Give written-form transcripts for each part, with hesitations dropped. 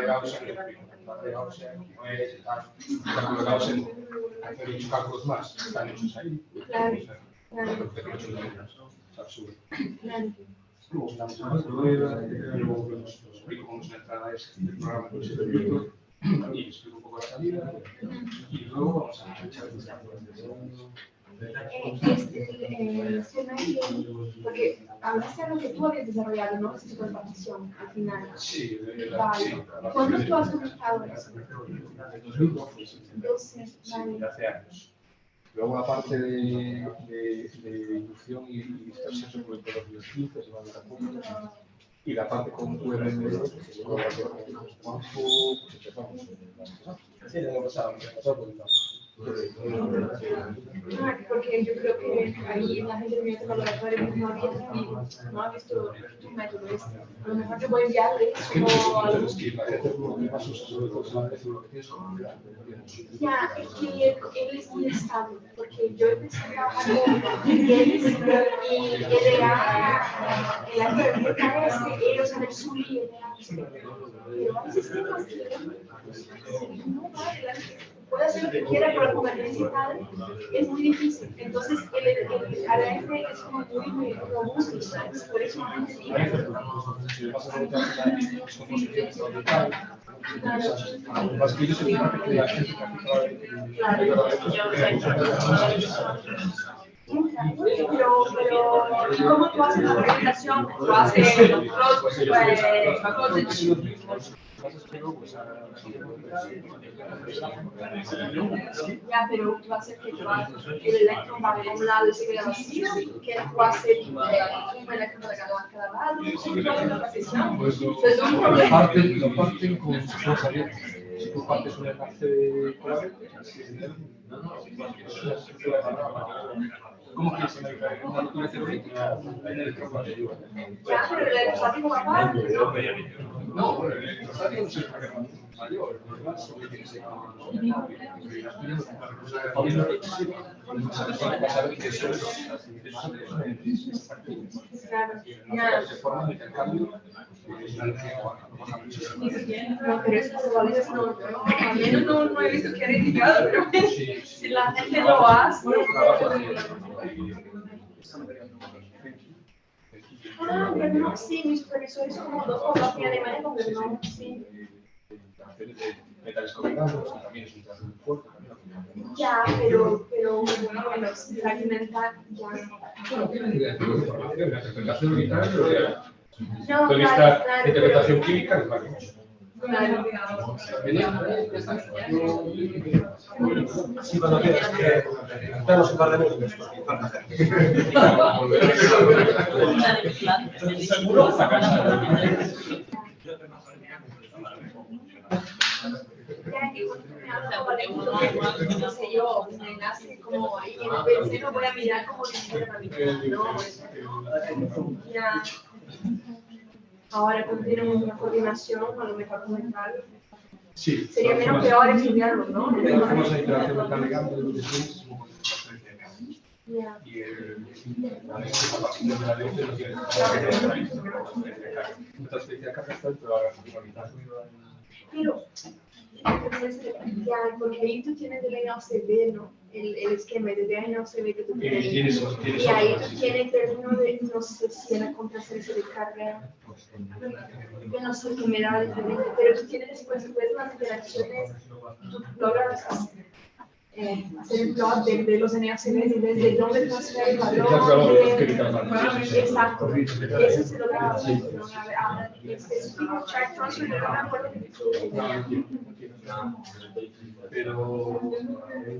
hacer muchos cálculos más, están hechos ahí. Claro. Luego estamos en la prueba, luego os explico cómo es la entrada del programa que se permite y explico un poco la salida y luego vamos a echar el porque hablaste de lo que tú habías desarrollado, ¿no? Es superposición, al final. Sí, vale. ¿Cuándo tú has publicado eso? En 2012, vale. hace años. Luego la parte de inducción y dispersión se publicó en 2015, se va a ver a punto. Y la parte con URL, que se va a ver con Juanjo, pues empezamos. Sí, el año pasado publicamos. Porque yo creo que ahí la gente de mi otro laboratorio no ha visto tu método. A lo mejor te voy a enviarle como algo. Ya, es que él es muy estable, porque yo empecé a trabajar con él y la pregunta es que ellos en el sur y pero a veces no más no vale. Puede hacer lo que quiera, pero la convergencia tal es muy difícil. Entonces, el ARF es como muy robusto, ¿sabes? Por eso no necesita. Pero, ¿y cómo tú haces la presentación? ¿Tú haces ya, pero tú haces que el electrón va de un lado y se queda vacío, que tú haces un electrón de cada lado, ¿cómo tú haces la presentación? Entonces, un problema. Lo parten con sus abiertas. Si tú partes un enlace con la red, ¿cómo quieres analizar? ¿Una lectura teórica? Ya, pero el electrostático va aparte, ¿no? No, bueno, el electrostático no es el problema mayor, el problema es que tienes que se forma un intercambio no, pero esas probabilidades no, al menos no he visto que haya indicado, pero si la gente lo hace. Ah, pero no, sí, mis supervisores son como dos horas y además donde no, sí. Metales combinados, también es un trazo muy fuerte. Ya, pero bueno, fragmentar ya. La interpretación vital, No, la interpretación química es válida. Claro. Sí, cuando quieras, damos un par de minutos. Seguro, no sé yo, me nace como ahí en el PC, no voy a mirar como si fuera la mitad, ¿no? Ya. Ahora continuamos una coordinación, a lo mejor comentar. Sí. Sería menos peor estudiarlo, ¿no? Hacemos la interacción mental legal de los discursos como Ya. y la capacidad de la ley no tiene mucha especie de capacidad, pero ahora Pero, ya, porque ahí tú tienes el NOCB, ¿no? El esquema de NOCB que tú tienes. Y ahí tú tienes el término de, no sé si era contrasencia de carga. Yo no sé qué me da diferente, pero tú tienes después las interacciones, tú logras hacer el plot de los NACB desde dónde transfiere el valor. Exacto. Eso se logra ahora. Específico chart transfer, no me acuerdo de qué. Pero,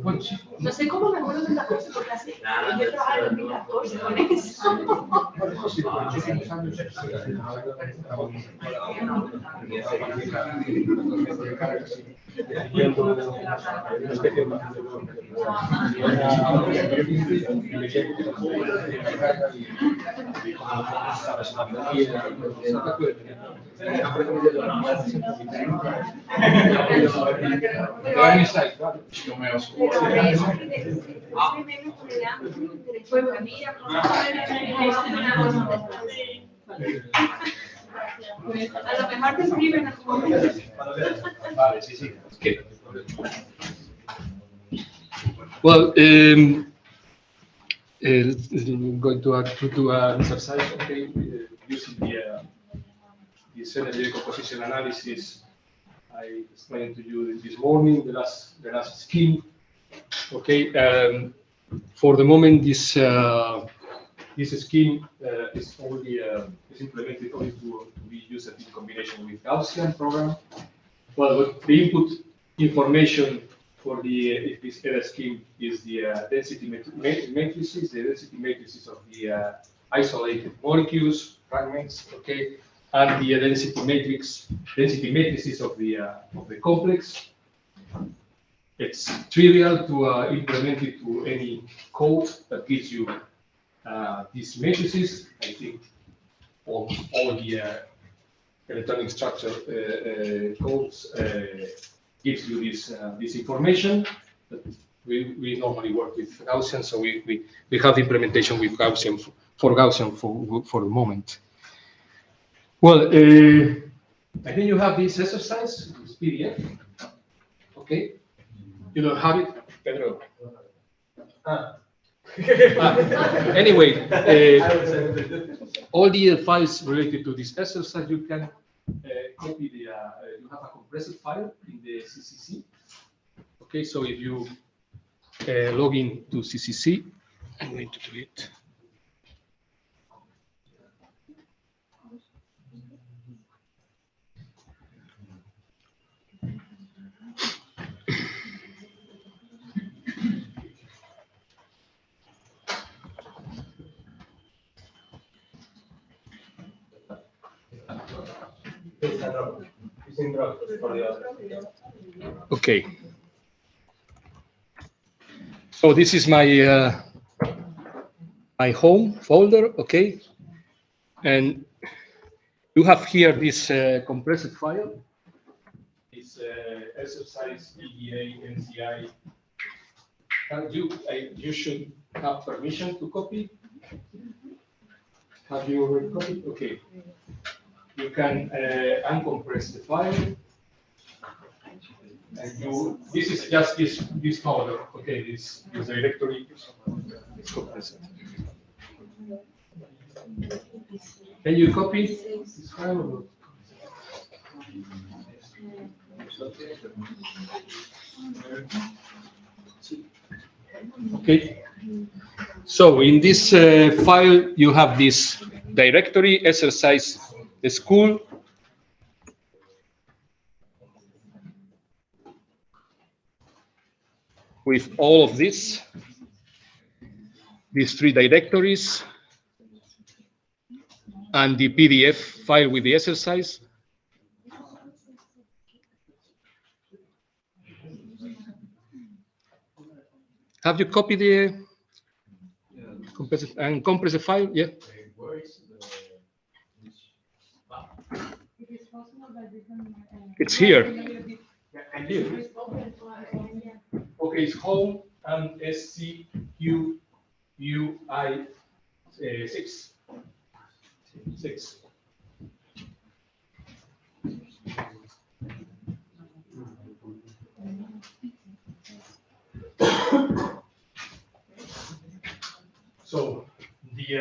bueno, sí. No sé cómo me acuerdo de esta cosa, porque así yo trabajaba en 2014 con eso. Bueno, sí, por muchísimos años. A lo mejor te escriben en algún momento. Vale, sí, sí. Okay. Well, I'm going to do an exercise, okay, using this energy decomposition analysis I explained to you this morning, the last scheme. Okay, for the moment, this scheme is only is implemented only to be used in combination with Gaussian program. Well, the input information for this error scheme is the density matrices, the density matrices of the isolated molecules, fragments, okay, and the density matrices of the complex. It's trivial to implement it to any code that gives you these matrices. I think all the electronic structure codes gives you this information. But we normally work with Gaussian, so we have implementation with Gaussian for the moment. Well, I think you have this exercise, this PDF. Okay, you don't have it, Pedro. Anyway, all the files related to this exercise, you can copy the, you have a compressed file in the CCC. Okay, so if you log in to CCC, I'm going to do it. Okay. So this is my my home folder, okay, and you have here this compressed file, this exercise EDA NCI. You should have permission to copy. Have you already copied? Okay. You can uncompress the file. And this is just this folder, okay, this directory is compressed. Can you copy this file? Okay. So in this file, you have this directory exercise school. With all of these three directories, and the PDF file with the exercise. Have you copied the compressed file? Yeah. It's here. Okay, it's home and SCQUI 6. So the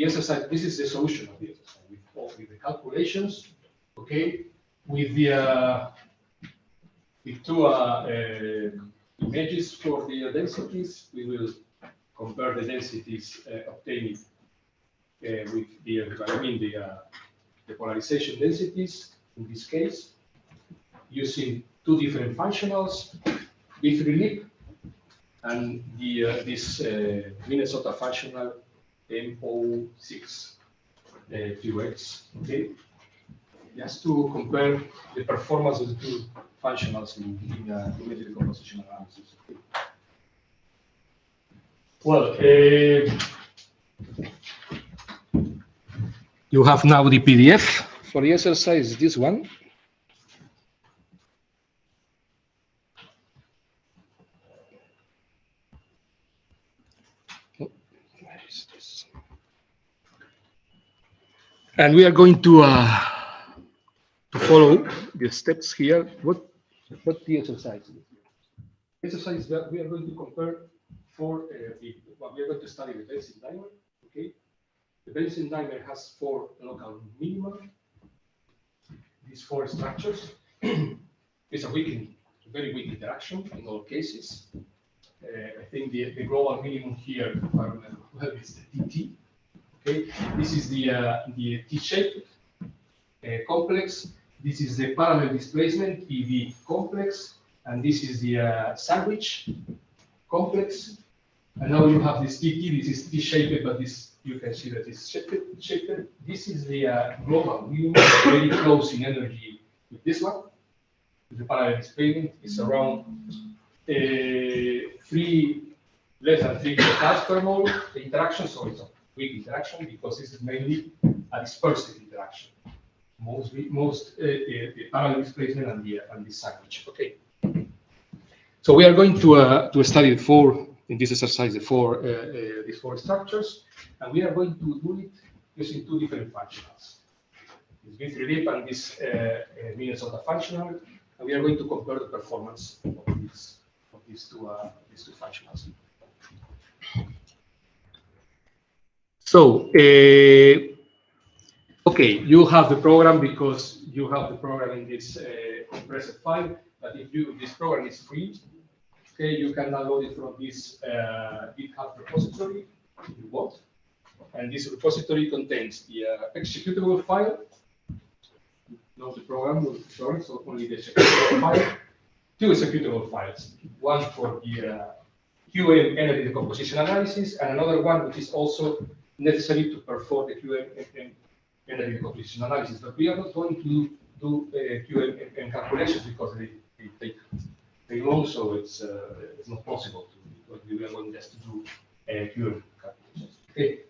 exercise. This is the solution of the exercise with the calculations. Okay, with two images for the densities. We will compare the densities obtained with the polarization densities in this case, using two different functionals, B3lib and this Minnesota functional MO6 QX. Okay, just to compare the performance of the two functionals in image decomposition analysis. Well, you have now the PDF for the exercise. This one. And we are going to follow the steps here. What the exercise is? Exercise that we are going to compare for we are going to study the benzene dimer. Okay, the benzene dimer has 4 local minima. These 4 structures. It's a very weak interaction in all cases. I think the global minimum here, if I remember well, is the TT. Okay, this is the T-shaped complex. This is the parallel displacement PV complex, and this is the sandwich complex. And now you have this TT. This is T-shaped, but this you can see that it's shaped. This is the global minimum, very close in energy with this one. The parallel displacement is around less than 3 kilopascals per mole. The interaction, so it's a weak interaction because this is mainly a dispersive interaction. Most the parallel displacement and the sandwich. Okay. So we are going to study in this exercise these 4 structures, and we are going to do it using 2 different functionals. This V3 and this Minnesota functional, and we are going to compare the performance of these two functionals. So, okay, you have the program because you have the program in this compressed file. But if this program is free, okay, you can download it from this GitHub repository if you want. And this repository contains the executable file, not the program, sorry, so only the executable file, 2 executable files, one for the QM energy decomposition analysis, and another one which is also necessary to perform the QM energy decomposition analysis. But we are not going to do QM calculations because they take long, so it's not possible to, because we are going just to do QM calculations. Okay.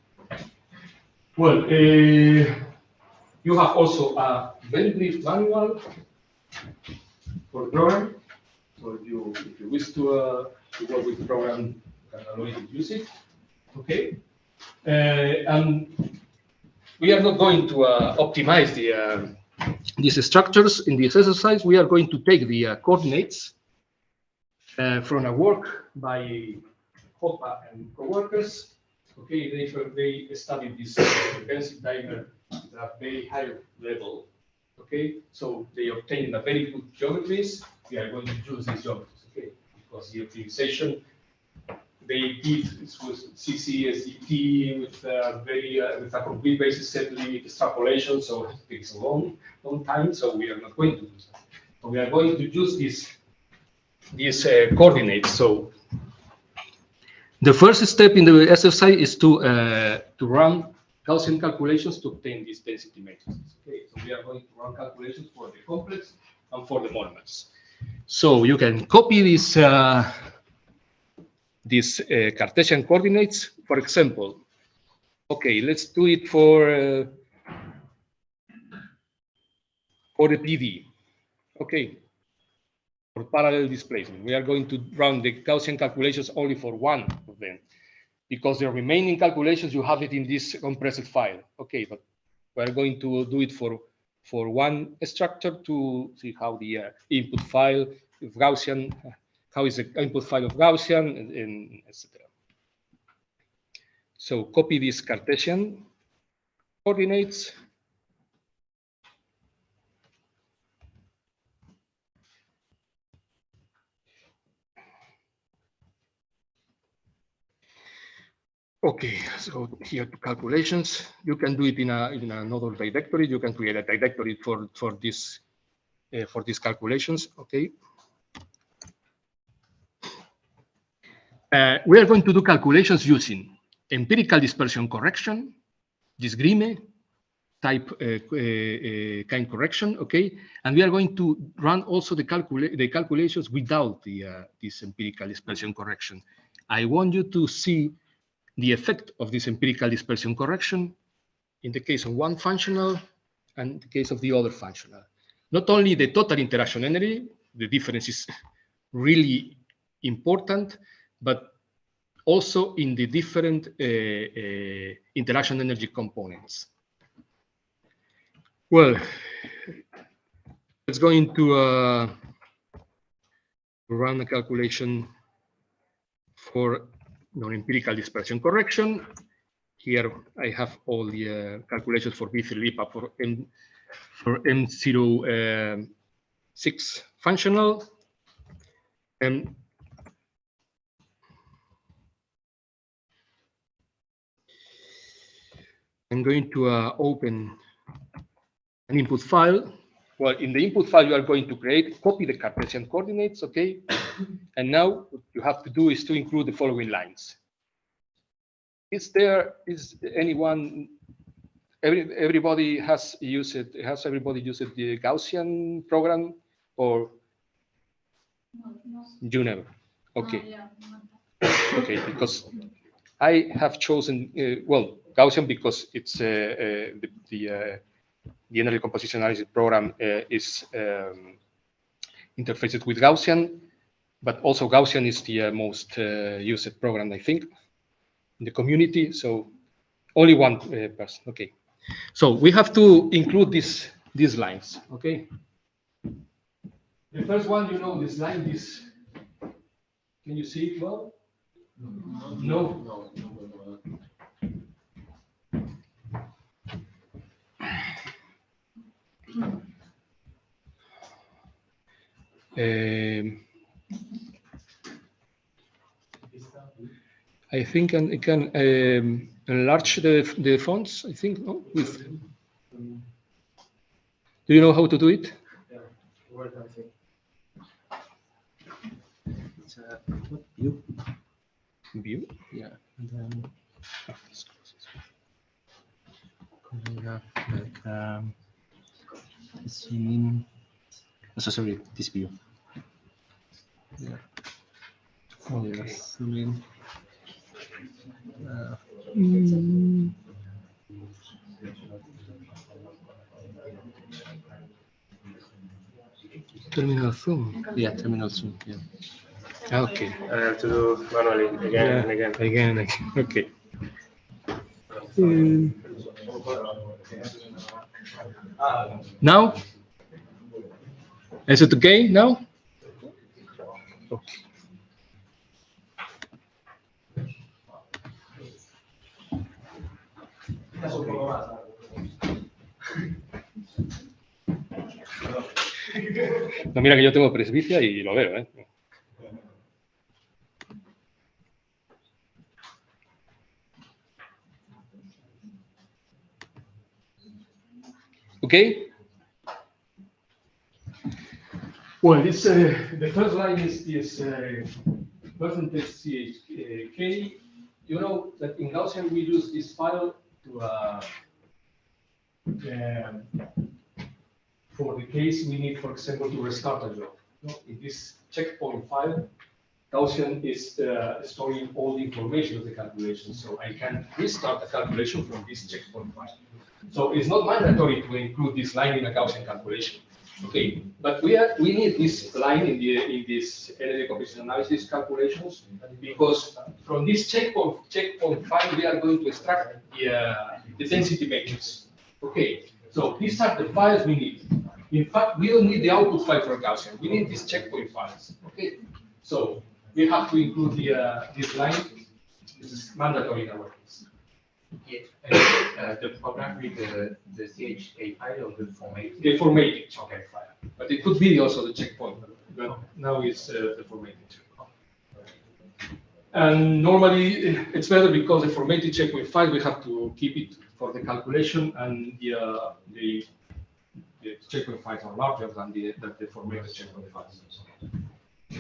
Well, you have also a very brief manual for the program. So if you wish to work with the program, you can download it and use it. Okay. And we are not going to optimize these structures in this exercise. We are going to take the coordinates from a work by Hoppa and co-workers. Okay, they studied this benzene dimer at a very high level. Okay, so they obtained a very good geometries. We are going to use these geometries, okay, because the optimization they did with CCSDT with with a complete basis set limit extrapolation, so it takes a long time. So we are not going to do that. So we are going to use these coordinates. So the first step in the exercise is to run Gaussian calculations to obtain these density matrices. Okay, so we are going to run calculations for the complex and for the monomers. So you can copy these Cartesian coordinates. For example, okay, let's do it for the PV. Okay, for parallel displacement, we are going to run the Gaussian calculations only for one of them, because the remaining calculations you have it in this compressed file. Okay, but we are going to do it for one structure to see how the input file of Gaussian, how is the input file of Gaussian, and etc. So copy these Cartesian coordinates. Okay, so here to calculations, you can do it in another directory. You can create a directory for these calculations. Okay. We are going to do calculations using empirical dispersion correction, disgrimme type kind correction. Okay, and we are going to run also the calculations without this empirical dispersion correction. I want you to see the effect of this empirical dispersion correction in the case of one functional and in the case of the other functional. Not only the total interaction energy, the difference is really important, but also in the different interaction energy components. Well, let's go into run a calculation for non-empirical dispersion correction. Here I have all the calculations for B3 LIPA for M06 functional. And I'm going to open an input file. Well, in the input file, you are going to copy the Cartesian coordinates, okay? And now what you have to do is to include the following lines. Is anyone, everybody has used it, everybody used the Gaussian program or? No. You never? Okay. Yeah. Okay, because I have chosen, well, Gaussian because it's the energy composition analysis program is interfaced with Gaussian, but also Gaussian is the most used program, I think, in the community. So only one person. Okay. So we have to include these lines. Okay. The first one, you know, this line. Can you see it well? No. I think I can enlarge the fonts. I think no, with. Do you know how to do it? Yeah. Where can I think? It's view. View. Yeah, and then we have like scene. So sorry, this view. Yeah. Okay. Yeah, zoom in. Terminal zoom. Yeah, terminal zoom. Yeah. Okay. I have to do manually again and again. Again. Okay. Now? Is it okay now? Okay. No, mira que yo tengo presbicia y lo veo, ¿eh? Okay. Well, this the first line is percentage CHK. You know that in Gaussian we use this file to for the case we need, for example, to restart a job. In this checkpoint file, Gaussian is storing all the information of the calculation, so I can restart the calculation from this checkpoint file. So it's not mandatory to include this line in a Gaussian calculation. Okay, but we need this line in this energy composition analysis calculations because from this checkpoint file we are going to extract the density matrix. Okay, so these are the files we need. In fact, we don't need the output file for Gaussian. We need these checkpoint files. Okay, so we have to include this line. This is mandatory in our case. Yeah. The program with the CHK file or the formatting? The formatting okay, file. But it could be also the checkpoint. But now it's the formatting. And normally it's better because the formatted checkpoint file we have to keep it for the calculation, and the checkpoint files are larger than the formatted checkpoint files.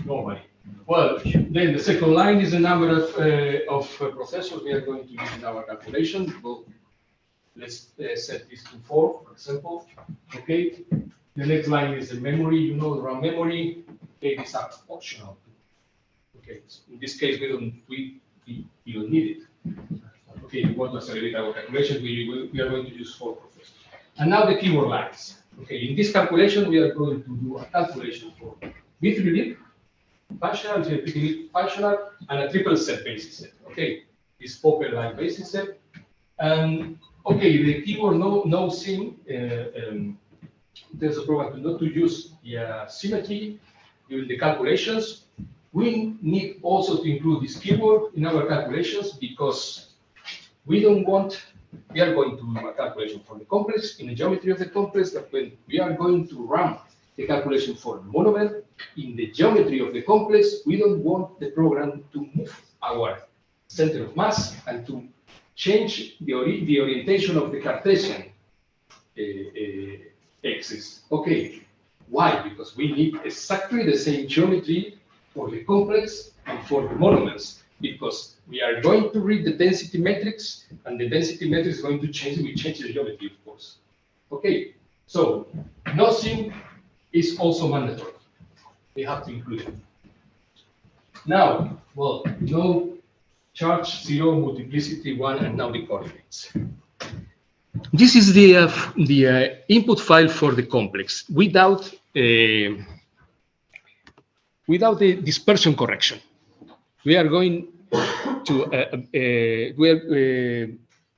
Normally. Well, then the second line is the number of processors we are going to use in our calculation. Well, let's set this to 4, for example. Okay. The next line is the memory. You know, the RAM memory. Okay, these are optional. Okay. So in this case, we don't need it. Okay. We want to accelerate our calculation. We are going to use 4 processors. And now the keyword lines. Okay. In this calculation, we are going to do a calculation for B3 functional, functional, and a triple set basis set. Okay, this open line basis set, and Okay, the keyword no sim. There's a program not to use the symmetry during the calculations. We need also to include this keyword in our calculations because we don't want. We are going to do a calculation for the complex in the geometry of the complex, but when we are going to run the calculation for the monomer in the geometry of the complex, we don't want the program to move our center of mass and to change the orientation of the Cartesian axis. Okay, why? Because we need exactly the same geometry for the complex and for the monomers, because we are going to read the density matrix, and the density matrix is going to change. We change the geometry, of course. Okay, so no sim is also mandatory. We have to include it. Now, well, no charge 0, multiplicity 1, and now the coordinates. This is the input file for the complex without the dispersion correction. We are going to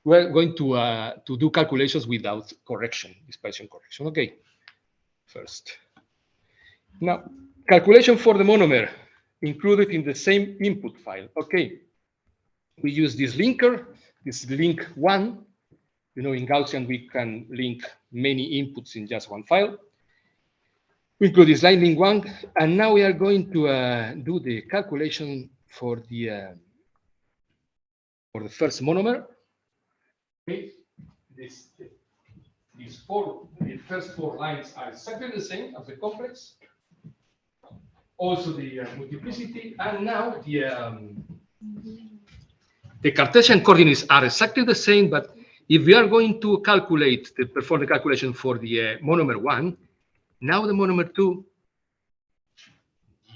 we're going to do calculations without correction, dispersion correction. Okay, first. Now, calculation for the monomer included in the same input file. Okay, we use this linker, this link 1. You know, in Gaussian, we can link many inputs in just one file. We include this line link 1, and now we are going to do the calculation for the first monomer. Okay, the first 4 lines are exactly the same as the complex. Also the multiplicity, and now the Cartesian coordinates are exactly the same, but if we are going to perform the calculation for the monomer 1, now the monomer 2,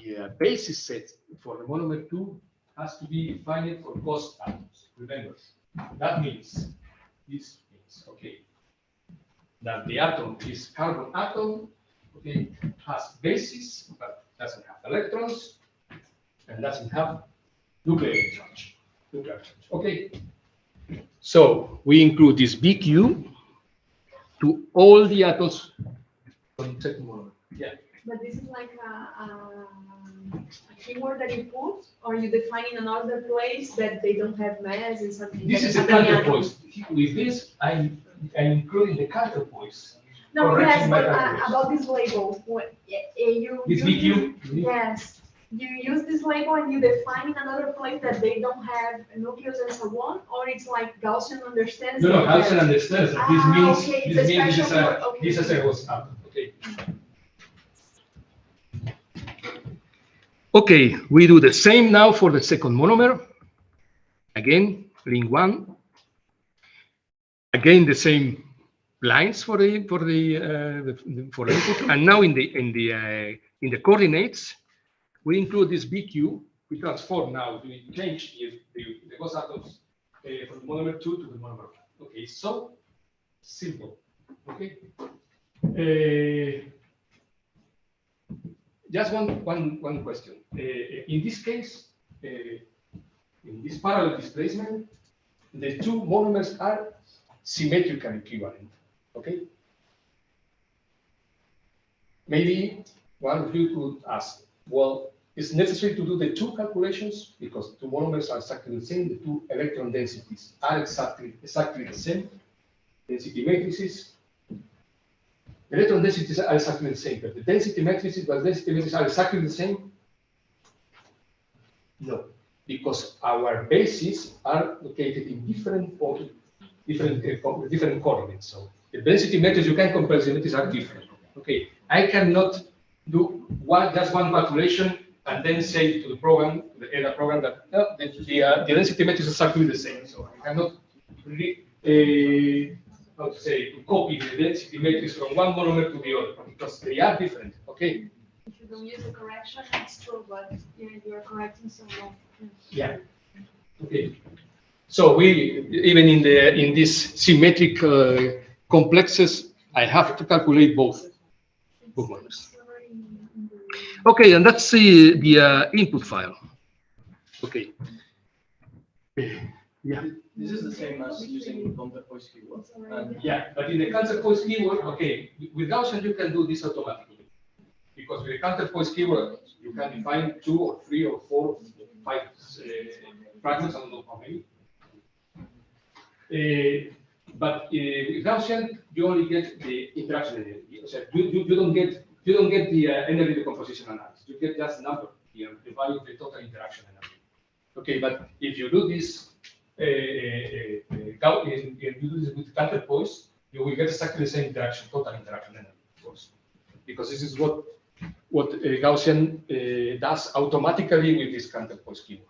the basis set for the monomer 2 has to be defined for cost atoms. Remember, that means, okay, that the atom is carbon atom, okay, has basis, but doesn't have electrons, and doesn't have nuclear charge. Okay. So we include this BQ to all the atoms from second monomer. Yeah. But this is like a keyword that you put, or you define in another place that they don't have mass and something. This is a counterpoise. With this, I'm including the counterpoise. No, yes, but about this label, This BQ? Yes. You use this label and you define in another place that they don't have nucleus and so on, or it's like Gaussian understands. No, Gaussian understands that. This means okay, this is a was up. Okay. Okay, we do the same now for the second monomer. Again, link 1. Again, the same lines for the input, and now in the coordinates. We include this BQ. We transform now. We change the ghost atoms from monomer 2 to the monomer 1. Okay, so simple. Okay. Just one question. In this case, in this parallel displacement, the 2 monomers are symmetrical equivalent. Okay. Maybe one of you could ask, well, it's necessary to do the 2 calculations because 2 monomers are exactly the same. The 2 electron densities are exactly the same. Density matrices. The electron densities are exactly the same, but the density matrices are exactly the same. No, because our bases are located in different coordinates. So the density matrix you can compare the matrices are different. Okay, I cannot do just one calculation and then say to the program, the EDA program, that the density matrix is exactly the same. So I cannot really, to copy the density matrix from one monomer to the other because they are different. Okay. If you don't use the correction, it's true, but you are correcting so long. Yeah. Okay. So we even in these symmetric complexes, I have to calculate both monomers. Okay, and that's the input file. Okay. Yeah. This is the same as using counterpoise keyword. And Yeah, but in the counterpoise keyword, okay, with Gaussian you can do this automatically. Because with the counterpoise keyword, you can define 2 or 3 or 4 or 5 fragments, I don't know how many. But with Gaussian, you only get the interaction energy. So you don't get the energy decomposition analysis. You get just number, the value of the total interaction energy. Okay, but if you do this, if you do this with counterpoise, you will get exactly the same interaction, total interaction energy, of course, because this is what Gaussian does automatically with this counterpoise keyword.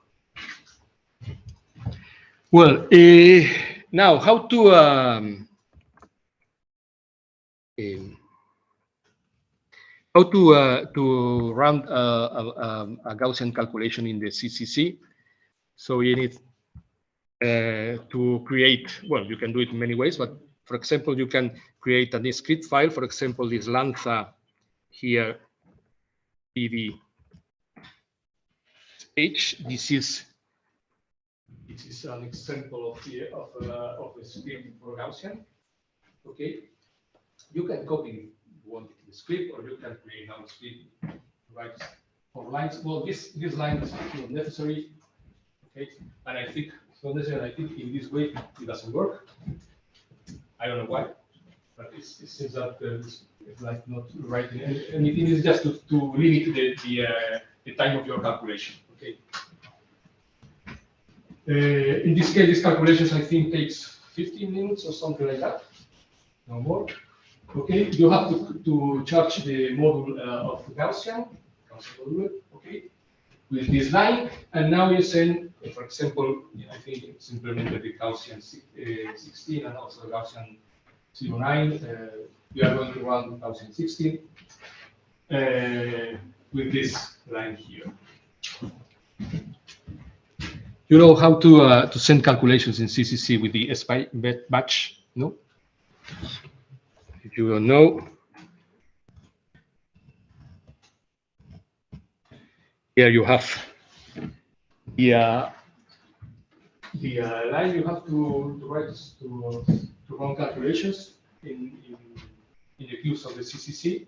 Well, now how to run a Gaussian calculation in the CCC. So you need to create, well, you can do it in many ways, but for example, you can create a script file. For example, this Lanza here, pv h. This is an example of a script for Gaussian. Okay, you can copy the script, or you can create another script, right? For lines, well, this line is not necessary. Okay, and I think it's not necessary. I think in this way it doesn't work. I don't know why, but it seems that it's like not writing anything. It's just to limit the time of your calculation. Okay. In this case, these calculations I think takes 15 minutes or something like that, no more. Okay, you have to charge the module of Gaussian, okay, with this line, and now you send, for example, I think it's implemented the Gaussian 16 and also Gaussian 09. We are going to run Gaussian 16 with this line here. You know how to send calculations in CCC with the SPY batch, no? If you don't know, here you have the line you have to write to run calculations in the queues of the CCC.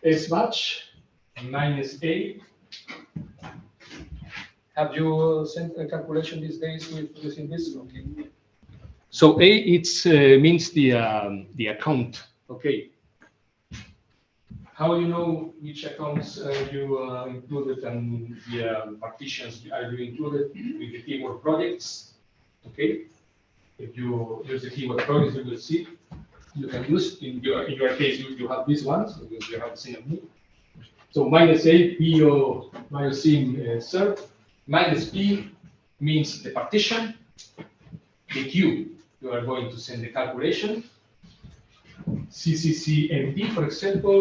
S batch -A. Have you sent a calculation these days using this? Okay. So A means the account. Okay. How you know which accounts you included and the partitions are you included with the keyword projects? Okay. If you use the keyword projects, you will see. You can use in your case you have these ones because you have seen them. So -A bio serve. -P means the partition. The queue you are going to send the calculation. CCCMD, for example,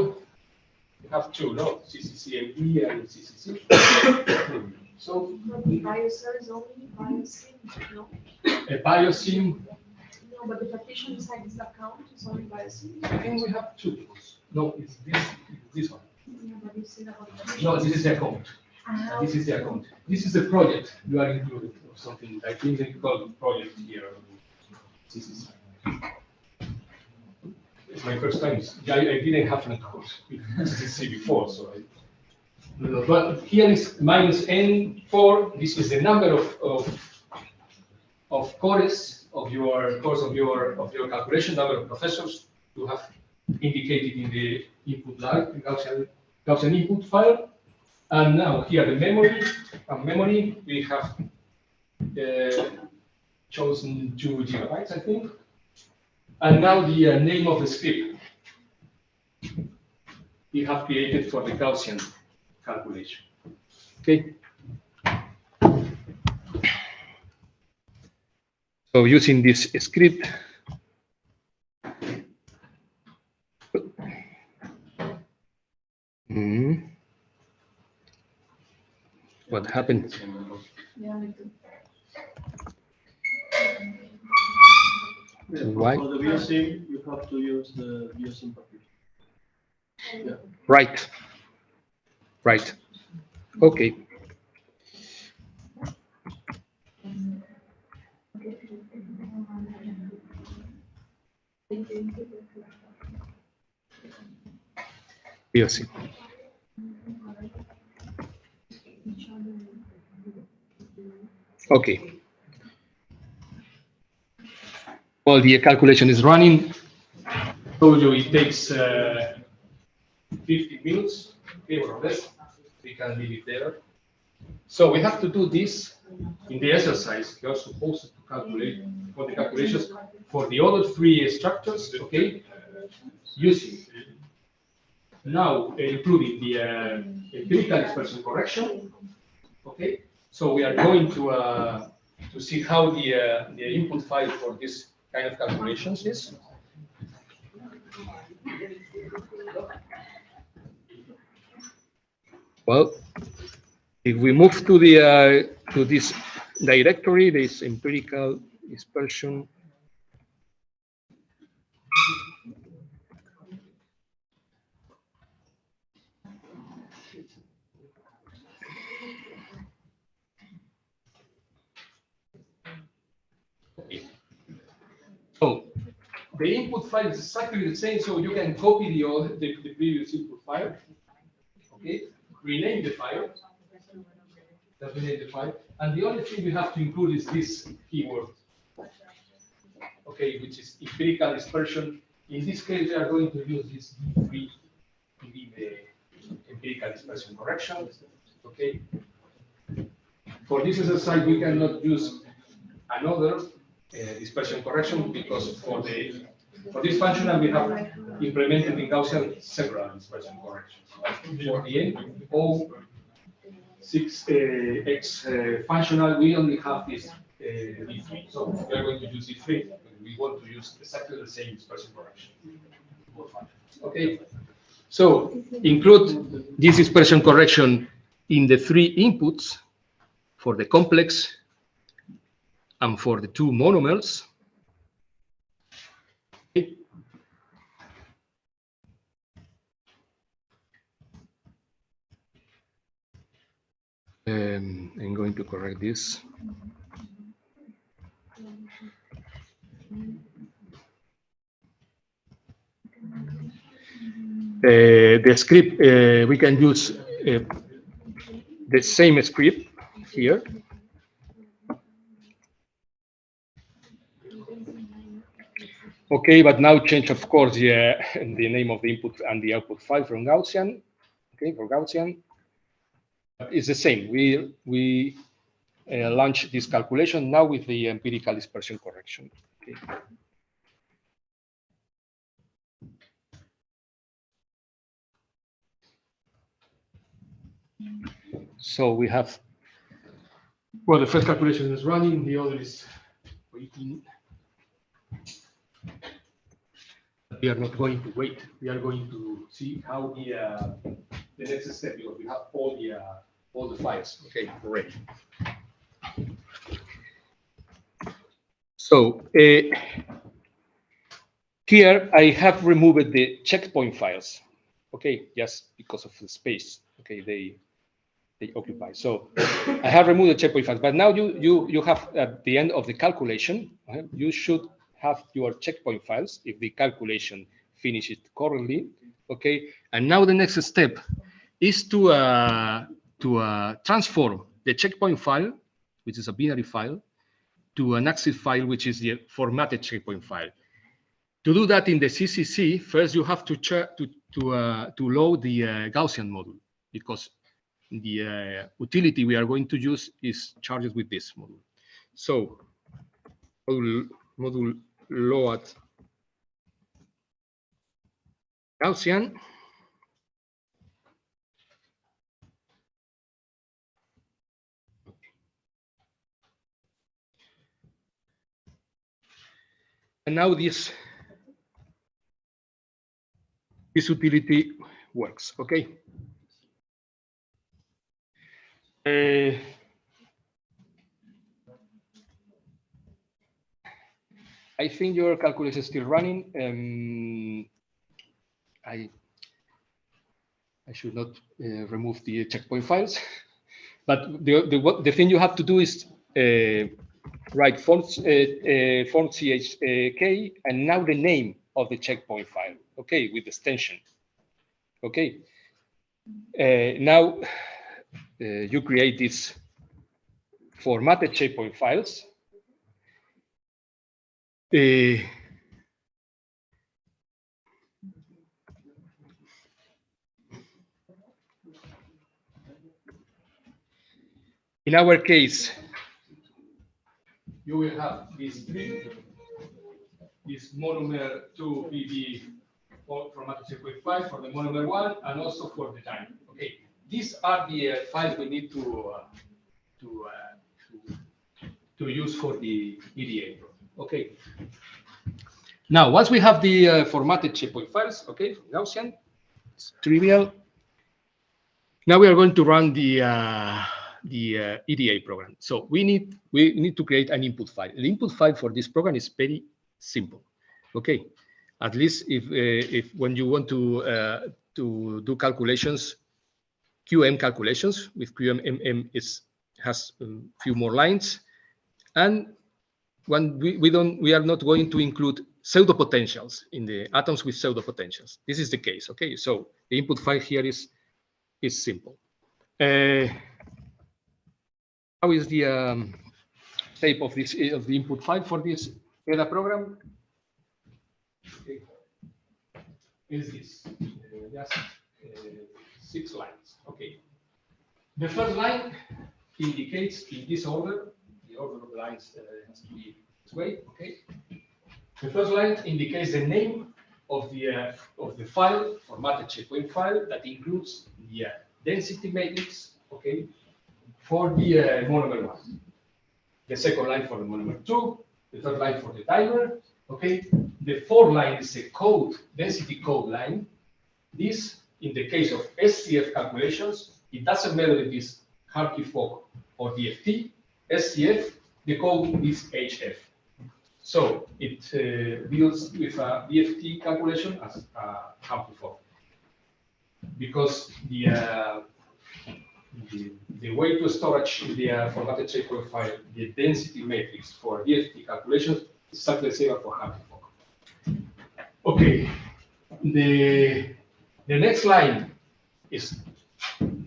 you have two, no? CCCMD and CCC. So The BioSer is only BioSim, no? A BioSim. No, but the partition inside this account is only BioSim. I think we have two. No, it's this one. No, but you said about No, this is the account. This is the account. This is the project you are included or something. I think they call the project here. This is. It's my first time. I didn't have an account with CCC before, so but here is -N4. This is the number of cores of your calculation, number of processors you have indicated in the input line, Gaussian input file. And now here the memory. From memory we have chosen 2 GB, I think. And now the name of the script we have created for the Gaussian calculation. Okay. So using this script, what happened? Yeah, me too. Why? For the VSIM, you have to use the VSIM partition. Yeah. Right. Right. Okay. Yes. Okay. Well, the calculation is running. Told you it takes 50 minutes, okay, more or less. We can leave it there. So we have to do this in the exercise. You are supposed to calculate for the calculations for the other three structures, okay, using now including the empirical expression correction, okay. So we are going to see how the input file for this kind of calculations is. Well, if we move to the to this directory, this empirical dispersion. So the input file is exactly the same, so you can copy the previous input file. Okay, rename the file. Rename the file, and the only thing we have to include is this keyword. Okay, which is empirical dispersion. In this case, we are going to use this D3 to be the empirical dispersion correction. Okay. For this exercise, we cannot use another dispersion correction because for this functional we have implemented in Gaussian several dispersion corrections. For the N06X functional, we only have this D3, so we are going to use D3. We want to use exactly the same dispersion correction. Okay, so include this dispersion correction in the three inputs for the complex and for the two monomers. Okay. I'm going to correct this. The script, we can use the same script here. Okay, but now change, of course, the name of the input and the output file from Gaussian. Okay, for Gaussian, it's the same. We launch this calculation now with the empirical dispersion correction. Okay. So we have, well, the first calculation is running, the other is waiting. We are not going to wait. We are going to see how the next step, because we have all the files. Okay, great. So here I have removed the checkpoint files. Okay, just because of the space. Okay, they occupy. So I have removed the checkpoint files, but now you have at the end of the calculation, you should have your checkpoint files if the calculation finishes correctly. Okay, and now the next step is to transform the checkpoint file, which is a binary file, to an AXIS file, which is the formatted checkpoint file. To do that in the CCC, first you have to load the Gaussian module, because the utility we are going to use is charged with this module. So module load Gaussian. And now this utility works. Okay. I think your calculation is still running. I should not remove the checkpoint files, but the thing you have to do is write font chk and now the name of the checkpoint file, okay, with extension. Okay. Now you create these formatted checkpoint files. In our case, you will have these three, this monomer 2 BB formatted checkpoint file for the monomer 1 and also for the time. Okay, these are the files we need to use for the EDA. Okay. Now, once we have the formatted checkpoint files, okay, from Gaussian, it's trivial. Now we are going to run the EDA program. So we need to create an input file. The input file for this program is very simple. Okay, at least if when you want to do calculations, QM calculations with QMMM has a few more lines, and when we are not going to include pseudo potentials in the atoms with pseudo potentials. This is the case. Okay, so the input file here is simple. How is the shape of the input file for this EDA program? Okay. Is this just 6 lines? Okay. The first line indicates in this order. The order of the lines has to be this way. Okay. The first line indicates the name of the file, formatted checkpoint file, that includes the density matrix, okay, for the monomer 1. The second line for the monomer 2, the third line for the timer, okay. The fourth line is a code, density code line. This, in the case of SCF calculations, it doesn't matter if it's Hartree-Fock or DFT. SCF, the code is HF. So it deals with a DFT calculation as Hartree-Fock. Because the way to storage the formatted checkpoint file, the density matrix for DFT calculations is exactly the same for Hartree-Fock. Okay, the next line is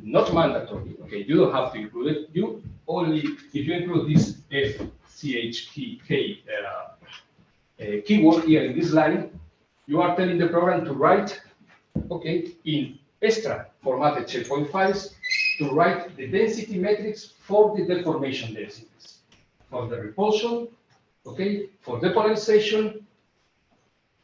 not mandatory. Okay, you don't have to include it. You only, if you include this FCHK keyword here in this line, you are telling the program to write, okay, in extra formatted checkpoint files, to write the density matrix for the deformation densities, for the repulsion, okay, for depolarization,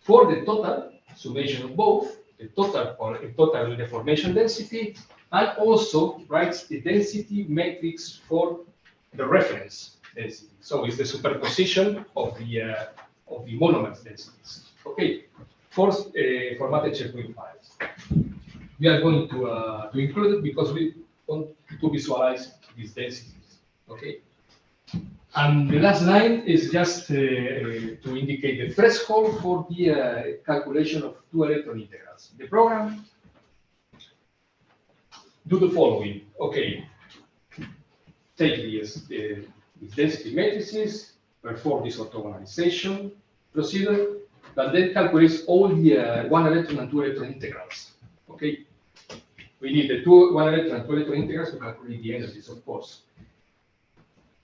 for the total summation of both, the total deformation density, and also writes the density matrix for the reference density. So it's the superposition of the monomers densities. Okay, for formatted checkpoint files. We are going to include it because we want to visualize these densities. Okay. And the last line is just to indicate the threshold for the calculation of 2 electron integrals. The program do the following. Okay. Take these density matrices, perform this orthogonalization procedure, but then calculates all the 1 electron and 2 electron integrals. Okay. We need the 1 electron and 2 electron integrals to calculate the energies, of course.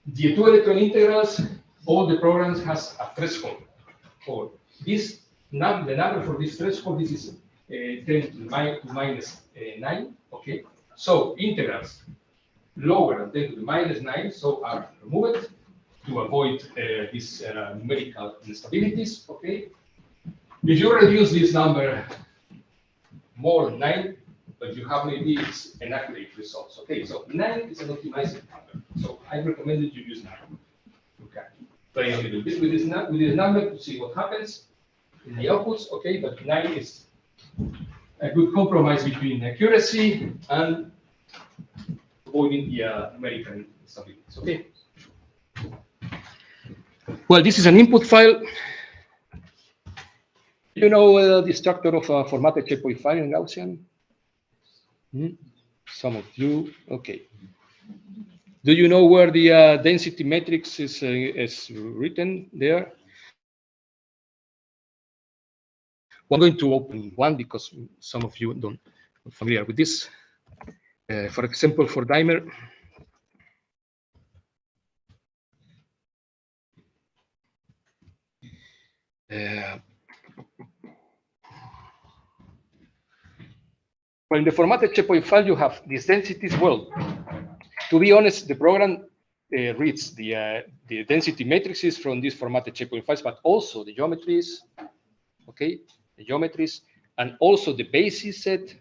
The 2 electron integrals, all the programs has a threshold. For this, the number for this threshold, this is 10 to minus 9. Okay, so integrals lower than 10 to the minus 9, so are removed to avoid these numerical instabilities. Okay, if you reduce this number more than 9, but you have maybe inaccurate results. Okay, so 9 is an optimizing number. So I recommend that you use 9. Okay, play a little bit with this number to see what happens in the outputs. Okay, but 9 is a good compromise between accuracy and avoiding the numerical instabilities. Okay. Well, this is an input file. You know the structure of a formatted checkpoint file in Gaussian? Some of you, okay. Do you know where the density matrix is written there? I'm going to open one because some of you don't familiar with this. For example, for dimer. Well, in the formatted checkpoint file, you have these densities. Well, to be honest, the program reads the density matrices from these formatted checkpoint files, but also the geometries, okay, the geometries, and also the basis set,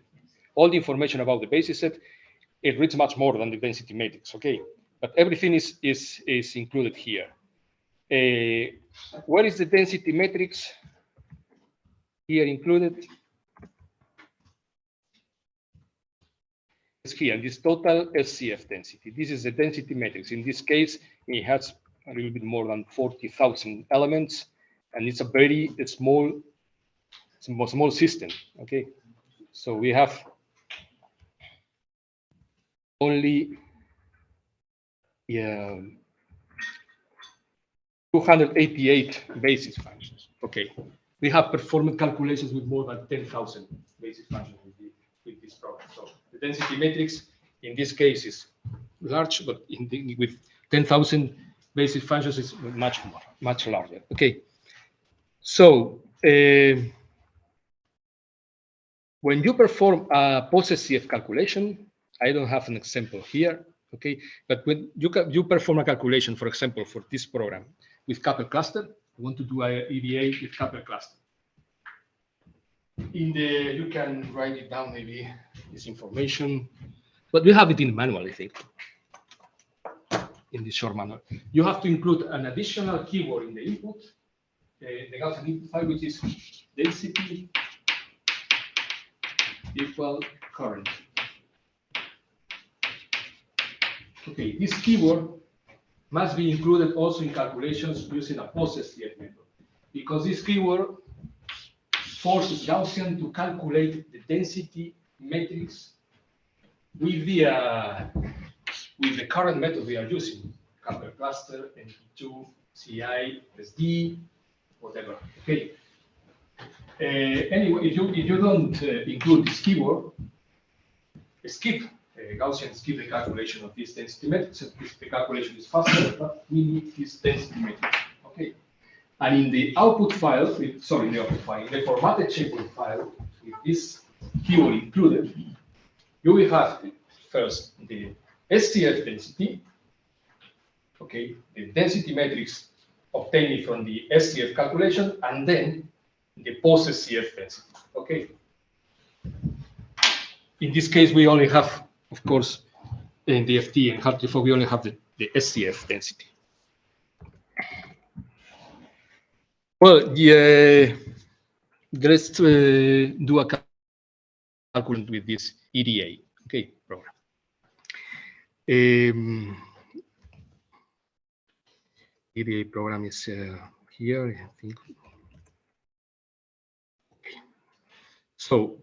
all the information about the basis set. It reads much more than the density matrix, okay? But everything is included here. Where is the density matrix here included? It's here, this total SCF density. This is the density matrix. In this case, it has a little bit more than 40,000 elements, and it's a very small system, okay? So we have only 288 basis functions. Okay, we have performed calculations with more than 10,000 basis functions with this program. So the density matrix in this case is large, but with 10,000 basis functions is much larger. Okay, so when you perform a post-SCF calculation, I don't have an example here. Okay, but when you perform a calculation, for example, for this program with couple cluster, you want to do a EDA with couple cluster. You can write it down, maybe this information, but we have it in the manual, I think, in the short manual. You have to include an additional keyword in the input, the Gaussian input file, which is density equal current. Okay, this keyword must be included also in calculations using a post-SCF method, because this keyword forces Gaussian to calculate the density matrix with the current method we are using, couple cluster, NP2, CI, SD, whatever. Okay. Anyway, if you don't include this keyword, skip. Gaussian skip the calculation of this density matrix. The calculation is faster, but we need this density matrix. Okay. And in the output file, in the formatted checkpoint file, with this keyword included, you will have first the SCF density, okay, the density matrix obtained from the SCF calculation, and then the post-SCF density. Okay. In this case, we only have, of course, in the FT and Hard34, we only have the SCF density. Well, let's do a calculation with this EDA, okay, program. EDA program is here, I think. Okay. So,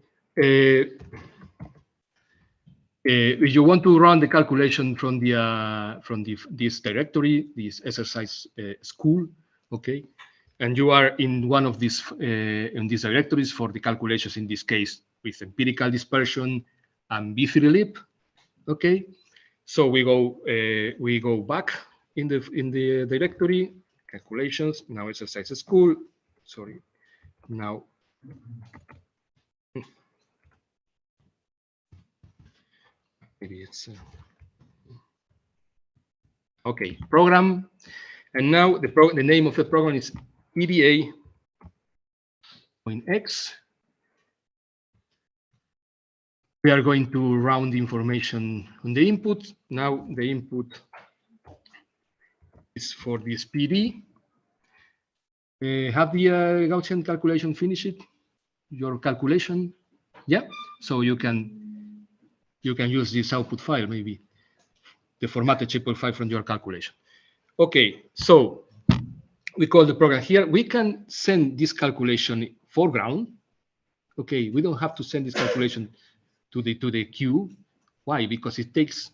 if you want to run the calculation from this directory, this exercise school, okay, and you are in one of these directories for the calculations, in this case with empirical dispersion and B3lib, okay. So we go back in the directory calculations. Now exercise school. Sorry. Now. Maybe it's okay, program, and now the name of the program is EDA.x. We are going to round the information on the input. Now the input is for this PD. Have the Gaussian calculation finished? Your calculation, yeah. So you can use this output file, maybe the formatted checkpoint file from your calculation. Okay, so we call the program here. We can send this calculation foreground. Okay, we don't have to send this calculation to the queue. Why? Because it takes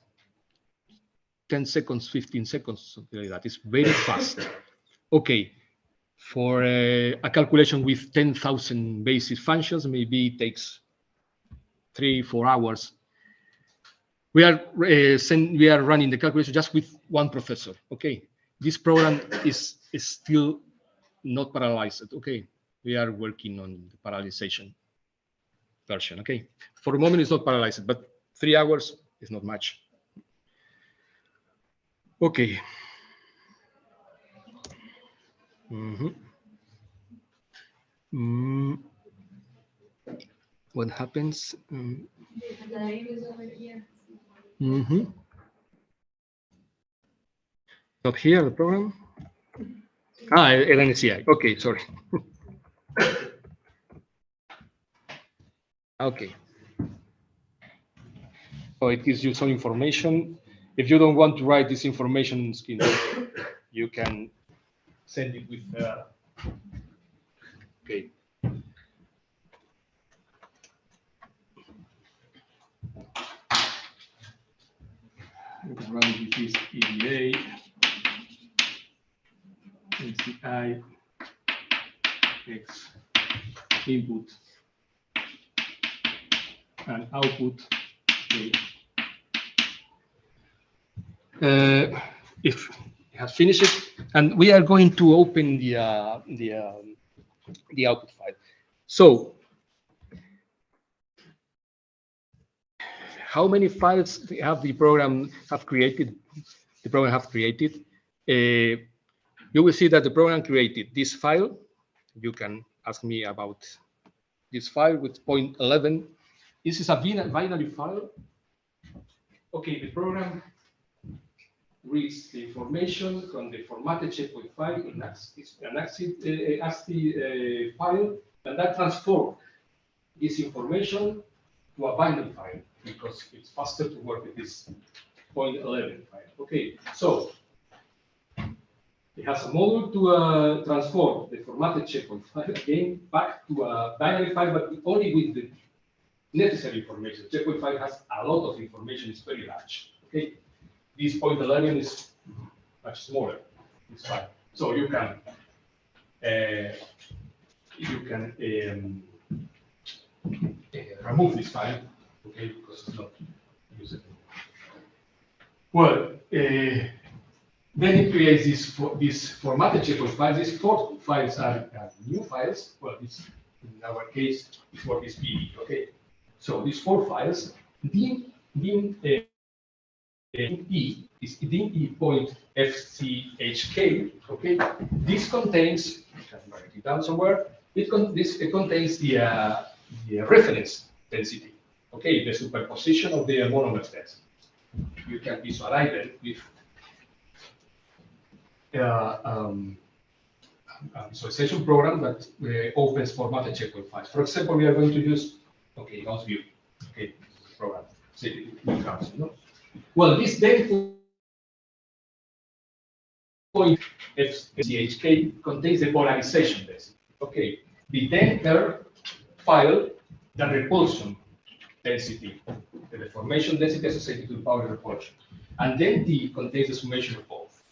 10 seconds, 15 seconds, something like that. It's very fast. Okay, For a calculation with 10,000 basis functions, maybe it takes 3-4 hours. We are running the calculation just with one processor. Okay, this program is still not parallelized. Okay, we are working on the parallelization version. Okay, for the moment it's not parallelized, but 3 hours is not much. Okay. What happens? Not here, the program. LNCI. Okay, sorry. Okay. So it gives you some information. If you don't want to write this information scheme, you can send it with. Okay. You can run it with this EDA, NCI, X, input, and output. Okay. If it has finished it, and we are going to open the output file. So, how many files have the program have created? The program have created. You will see that the program created this file. You can ask me about this file with 0.11. This is a binary file. Okay, the program reads the information from the formatted checkpoint file in an ASCII file, and that transforms this information to a binary file because it's faster to work with this 0.11 file. Okay, so it has a module to transform the formatted checkpoint file again back to a binary file, but only with the necessary information. The checkpoint file has a lot of information, it's very large. Okay, this 0.11 is much smaller. This file, so you can remove this file, okay, because it's not usable. Well, then it creates this formatted checkpoint file. These 4 files are new files. Well, this, in our case, is for this PV. Okay, so these 4 files, dim E is dim.fchk. Okay, this contains, I can write it down somewhere. It contains the reference density. Okay, the superposition of the monomers density. You can visualize it with visualization program that opens formatted checkpoint files. For example, we are going to use Gauss view. Okay, program. Well, this then point FCHK contains the polarization density. Okay, the Denker file, the repulsion density, the deformation density associated to the power repulsion, and then D contains the summation of both.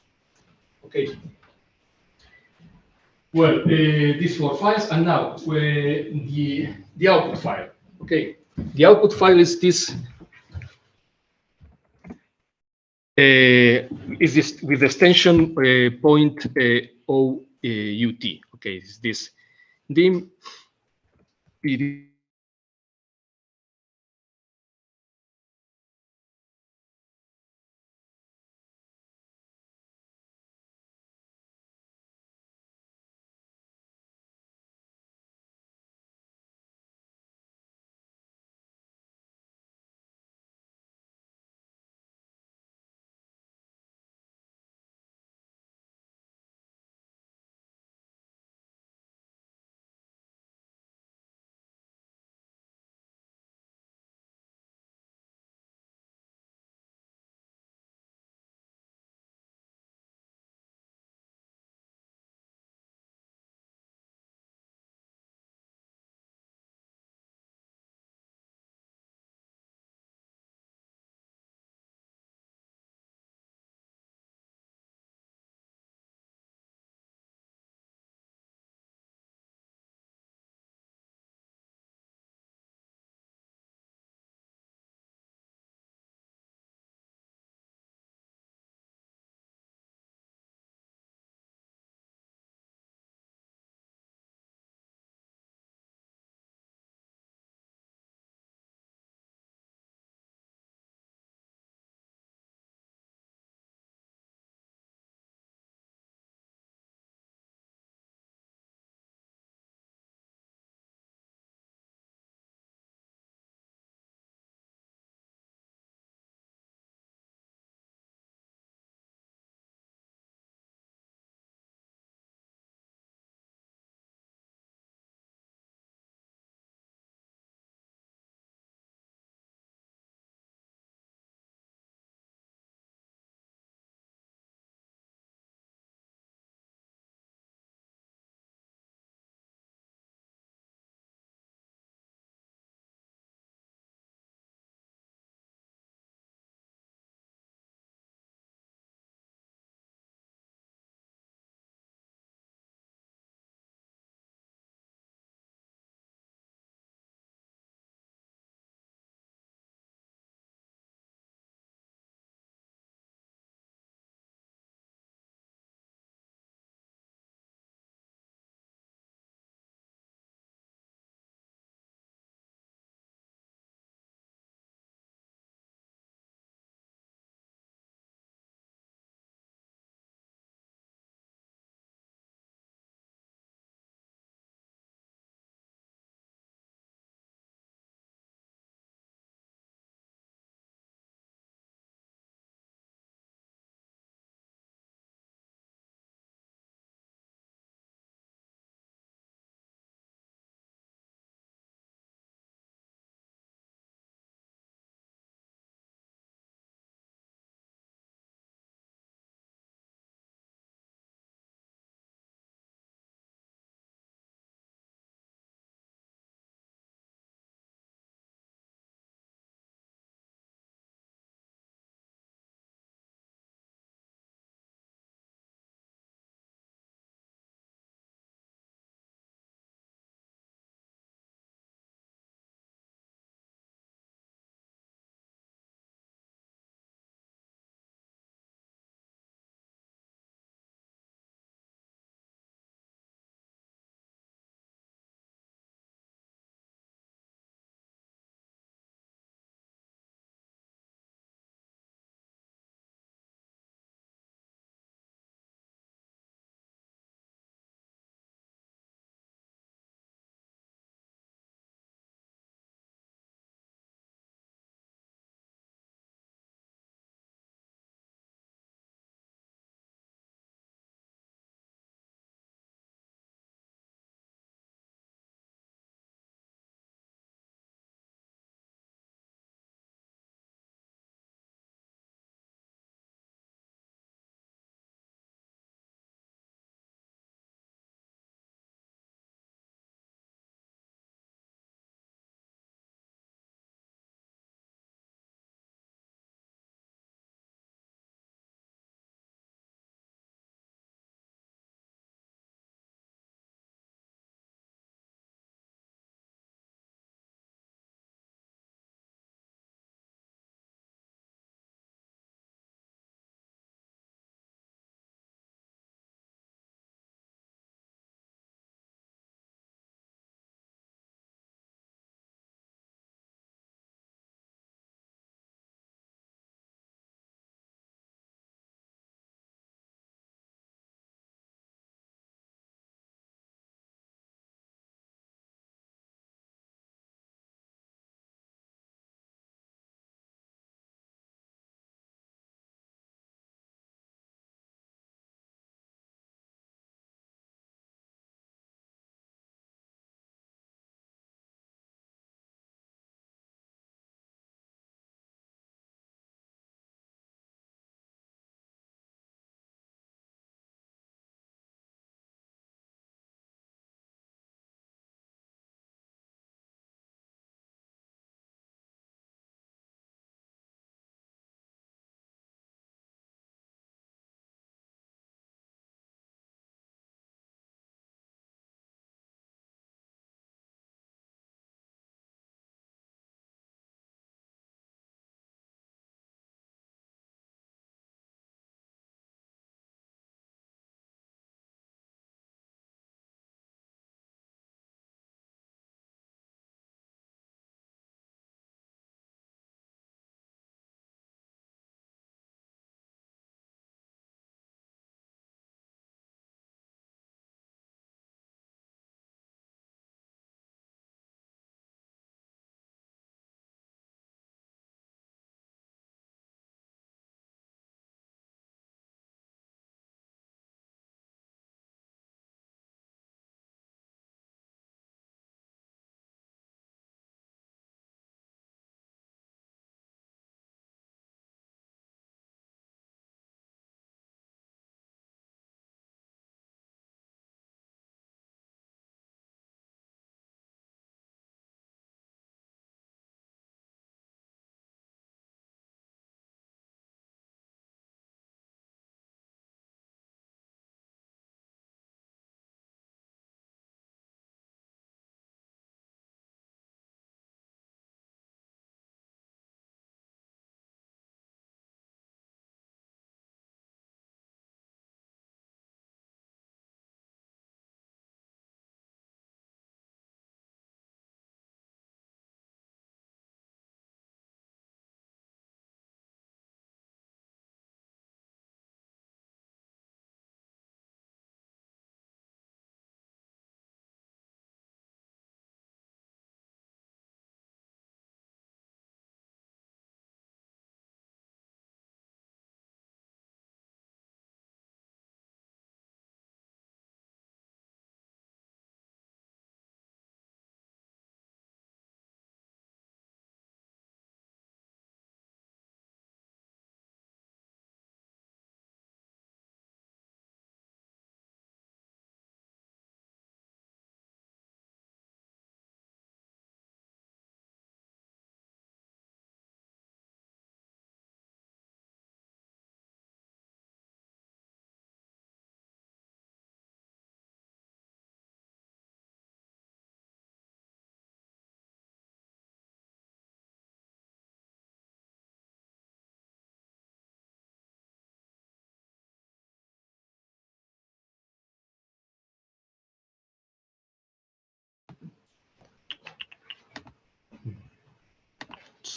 Okay. Well, these 4 files, and now the output file. Okay, the output file is this. Is this with extension 0.0UT? Okay, is this dim PD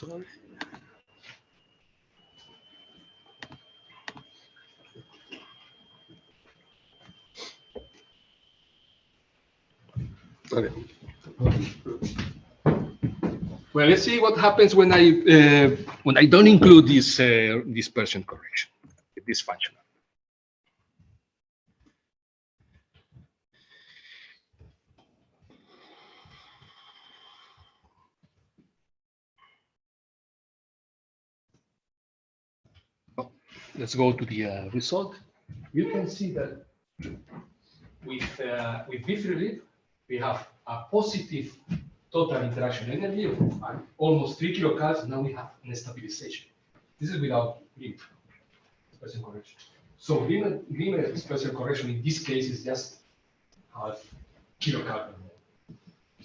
Sorry. Okay. Well, let's see what happens when I don't include this dispersion correction, this functional. Let's go to the result. You can see that with B3, we have a positive total interaction energy of almost 3 kilocalories. Now we have an stabilization. This is without Grimm dispersion correction. So Grimm dispersion correction in this case is just half kilocalorie,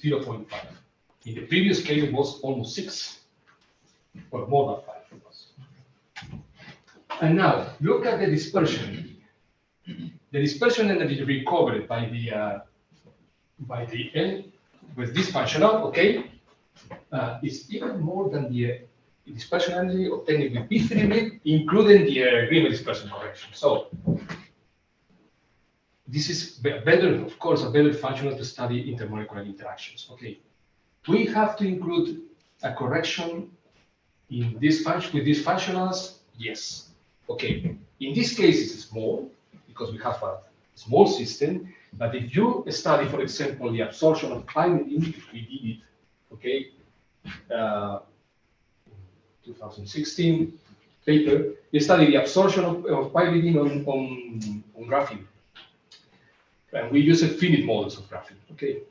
0.5. In the previous case, it was almost 6, or more than 5. And now look at the dispersion. The dispersion energy recovered by the N with this functional, okay, is even more than the dispersion energy obtained with B3, including the Grimm dispersion correction. So this is better, of course, a better functional to study intermolecular interactions. Okay, we have to include a correction in this function with these functionals. Yes. Okay. In this case, it's small because we have a small system. But if you study, for example, the absorption of pyridine, we did it, okay, 2016 paper, we studied the absorption of pyridine on graphene. And we used finite models of graphene, okay?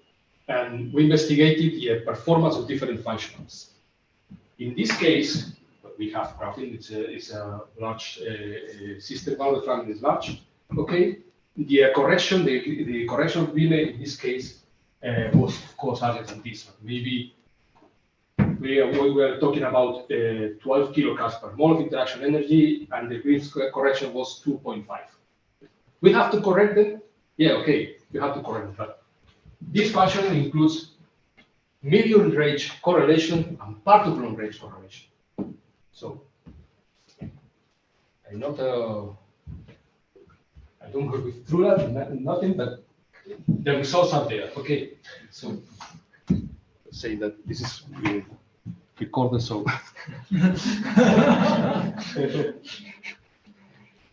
And we investigated the performance of different functionals. In this case, we have graphene, it's a large system, value of fragment is large, okay? The correction, the correction of relay in this case was of course larger than this one. Maybe we were talking about 12 kilocalories per mole of interaction energy, and the Grimm correction was 2.5. We have to correct them. Yeah, okay, we have to correct them. But this function includes medium range correlation and particle long range correlation. So I'm not I don't go through that, nothing, but the results are there. Okay, so say that this is recorded, so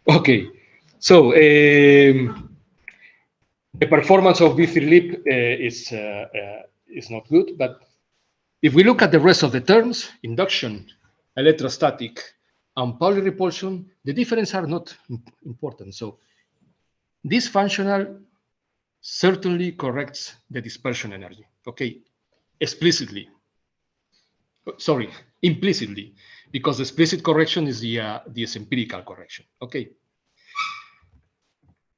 okay. So the performance of B3LIP is not good, but if we look at the rest of the terms, induction, electrostatic, and Pauli repulsion, the differences are not important. So this functional certainly corrects the dispersion energy, okay, explicitly. Sorry, implicitly, because the explicit correction is the empirical correction, okay.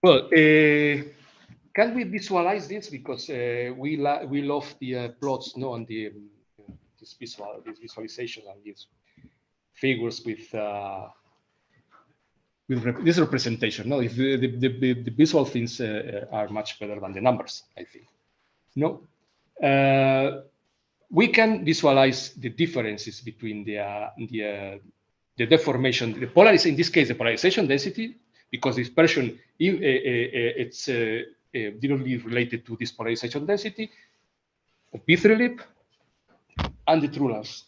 Well, can we visualize this? Because we love the plots, no, and this visualization and these figures with this representation. No, if the visual things are much better than the numbers, I think. No, we can visualize the differences between the deformation, the polarization. In this case, the polarization density, because dispersion it's directly related to this polarization density of B3LIP and the Trullers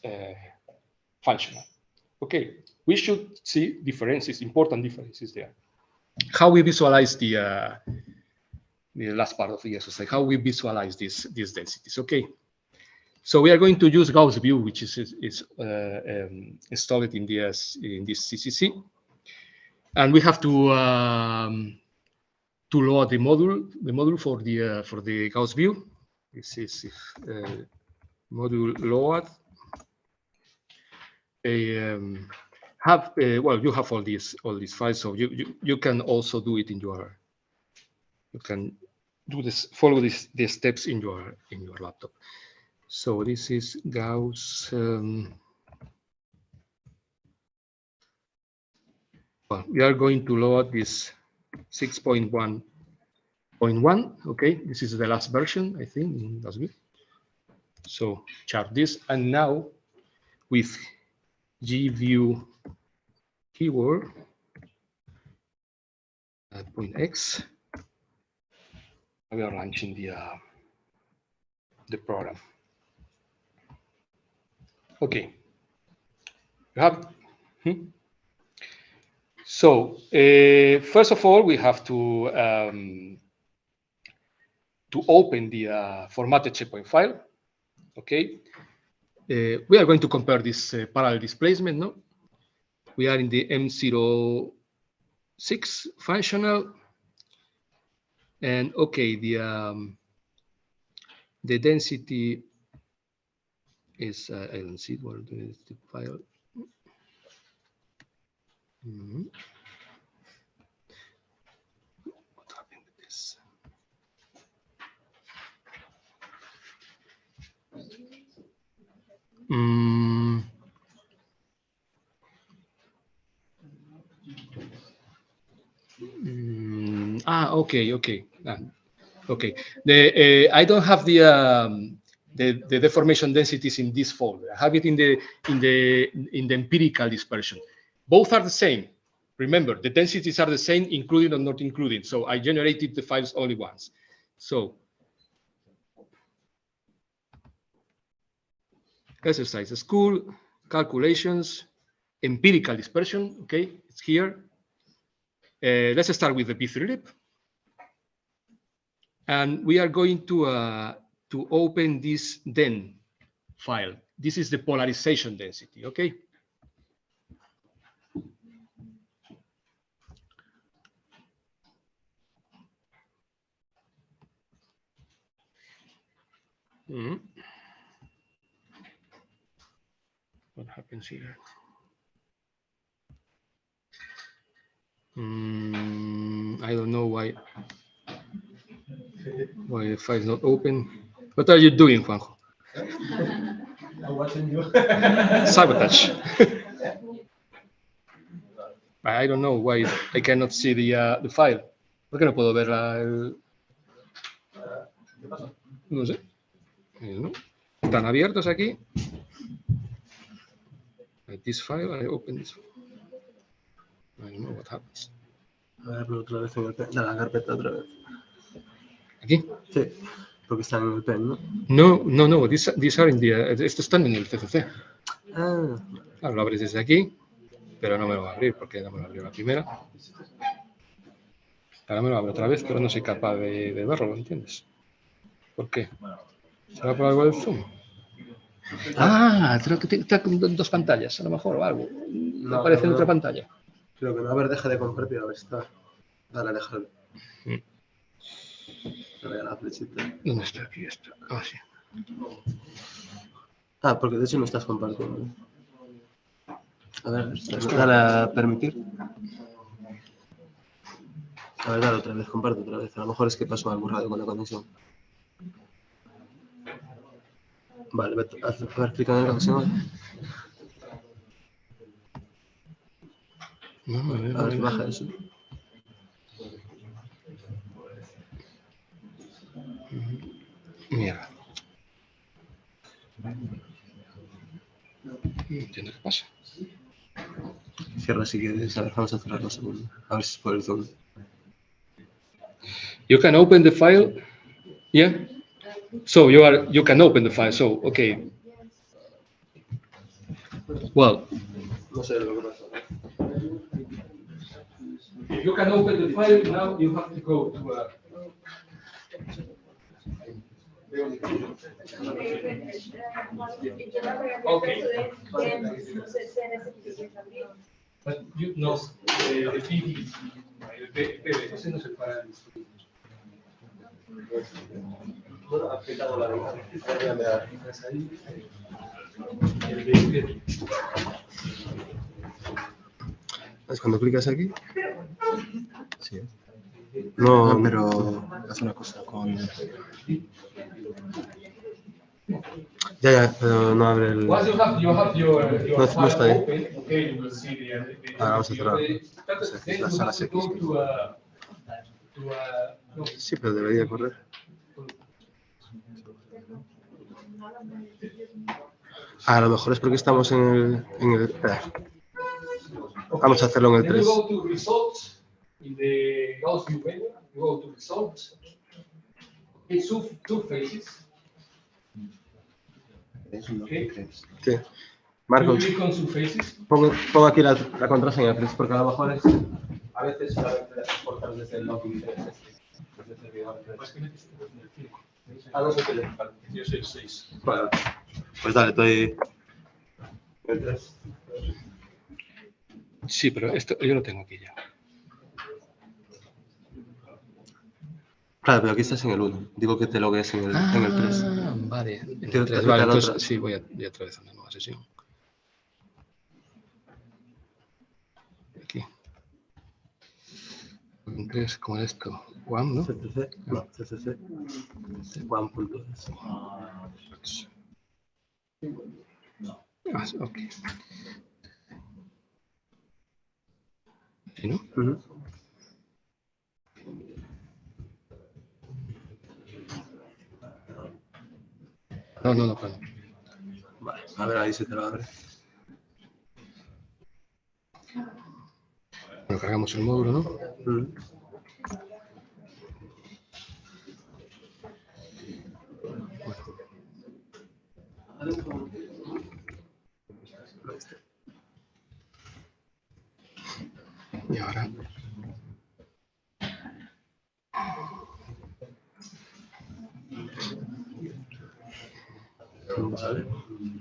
functional. Okay, we should see differences, important differences there. How we visualize the last part of the exercise, how we visualize these densities. Okay, so we are going to use Gauss view, which is installed in this CCC, and we have to load the module for the Gauss view. This is module load. Well, you have all these files, so you can also do it in your. You can do this, follow the steps in your laptop. So this is Gauss. Well, we are going to load this 6.1.1. Okay, this is the last version, I think. That's good. So chart this, and now with gview keyword point X. We are launching the program. Okay. You have. So first of all, we have to open the formatted checkpoint file. Okay. We are going to compare this parallel displacement. No, we are in the M06 functional, and okay, the density is I don't see what is the file. What happened with this? Okay. Okay. I don't have the deformation densities in this folder. I have it in the empirical dispersion. Both are the same. Remember, the densities are the same, including or not including. So I generated the files only once. So exercise school, calculations, empirical dispersion. Okay, it's here. Let's start with the P3lib. And we are going to open this den file. This is the polarization density, okay? What happens here? I don't know why the file is not open. What are you doing, Juanjo? I'm watching you. Sabotage. I don't know why I cannot see the file. ¿Por qué no puedo ver no sé. No. ¿Están abiertos aquí? This file, I open this. I don't know what happens. A ver, otra vez en el pen. La carpeta otra vez. ¿Aquí? Sí, porque están en el pen, ¿no? No. These are in the. Esto están en el CCC. Ah. Claro, lo abres desde aquí, pero no me lo va a abrir porque no me lo abrió la primera. Ahora me lo abro otra vez, pero no soy capaz de verlo, ¿lo entiendes? ¿Por qué? ¿Será por algo del Zoom? Creo que está con dos pantallas, a lo mejor, o algo. No aparece en otra pantalla. Creo que no. A ver, deja de compartir, a ver si está. Dale, déjalo. Dale a la flechita. ¿Dónde está? Aquí está. Sí. Porque de hecho no estás compartiendo. A ver, dale a permitir. A ver, dale otra vez, comparte otra vez. A lo mejor es que pasó algo raro con la conexión. Vale, a ver, clica en la conexión. A ver, baja eso. Mierda. No entiendo qué pasa. Cierra si quieres. A ver, vamos a cerrar un segundo. A ver si es por el Zoom. You can open the file. Yeah. So you can open the file. So okay. Well. No sé lo que pasa. You can open the file. Now you have to go to Okay. But you know, the PD, ese no se para el Bueno, ha aplicado la regla. ¿Es cuando clicas aquí? Sí. No, pero haz una cosa con. Ya, pero no abre el. Once you have your No está ahí. open, okay, you will see the Vamos a cerrar. then Las you salas have to X. go no. Sí, pero debería correr. A lo mejor es porque estamos espera. Vamos a hacerlo en el Then you 3. go to results in the Gauss view menu. You go to results. It's two phases. Okay. Sí. You Marcos, click on two phases. pongo aquí la contraseña, Chris, porque a lo mejor es... A veces solamente exportar desde el login desde el servidor. No sé qué le falta. Yo soy el 6. Bueno, pues dale, estoy... El 3. Sí, pero esto yo lo tengo aquí ya. Claro, pero aquí estás en el 1. Digo que te logues en el 3. Vale. En el Te 3, toca vale, la entonces otra. sí, voy otra vez a una nueva sesión. Aquí. En 3, ¿cómo es esto? One, ¿no? CCC. No, CCC. One.es. Ok. ¿Sí, no? Ujú. No, perdón. Vale, a ver, ahí se te lo abre. Bueno, cargamos el módulo, ¿no? Ujú. Y ahora. Vale,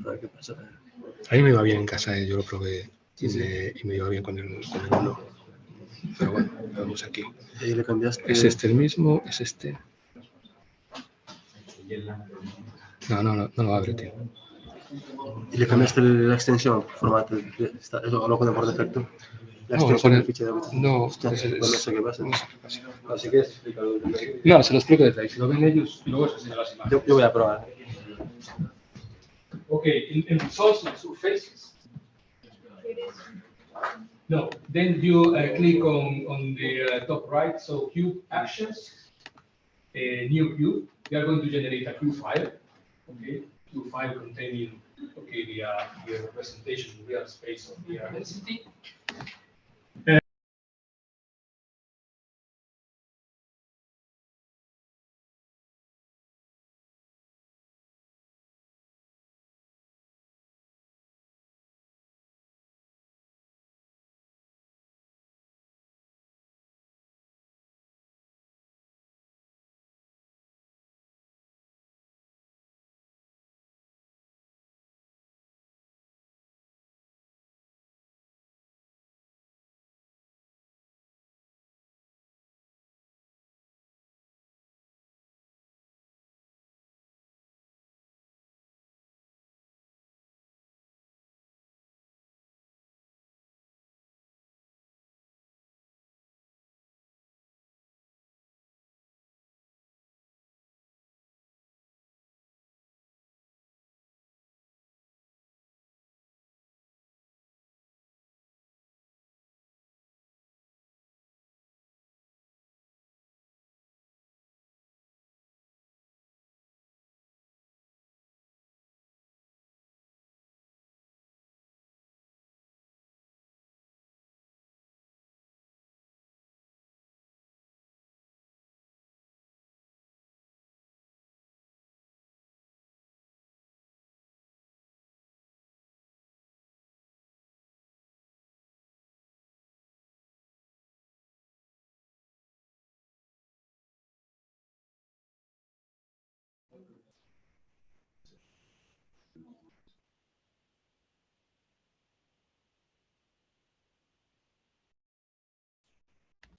a ver qué pasa. A mí me iba bien en casa, yo lo probé y me iba bien con el 1. Pero bueno, vamos aquí. Y ahí le cambiaste... ¿Es este el mismo? ¿Es este? No lo abre, tío. Y le cambiaste la extensión, formato. Eso lo pone por defecto. La No, extensión del fichero. no, Hostia, pues pues no sé qué pasa. no sé qué pasa. Así que explícalo. No, se lo explico desde ahí. Si lo ven ellos, y luego se enseñan las imágenes. Yo voy a probar. Okay, in results, two phases. No, then you click on the top right, so cube actions, new cube. We are going to generate a cube file, okay, cube file containing, okay, the representation in real space of the density.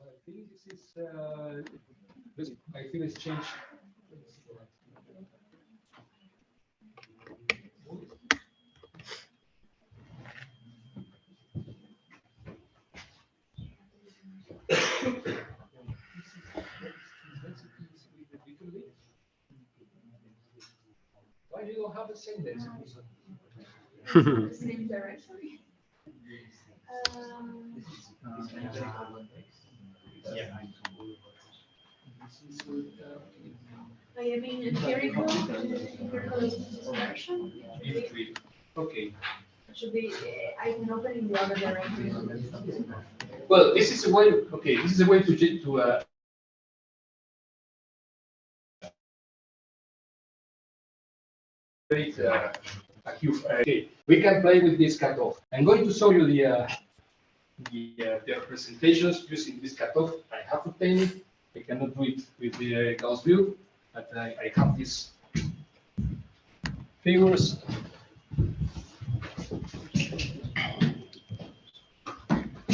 I think this is, I think it's changed. Why you don't have the same density? The same directory. I mean, empirical is this version. V3. Okay. It should be, I can open in the other directory. Well, this is a way. Okay, this is a way to create a queue. Okay, we can play with this cutoff. I'm going to show you the representations using this cutoff. I have obtained it. I cannot do it with the Gauss view, but I have these figures.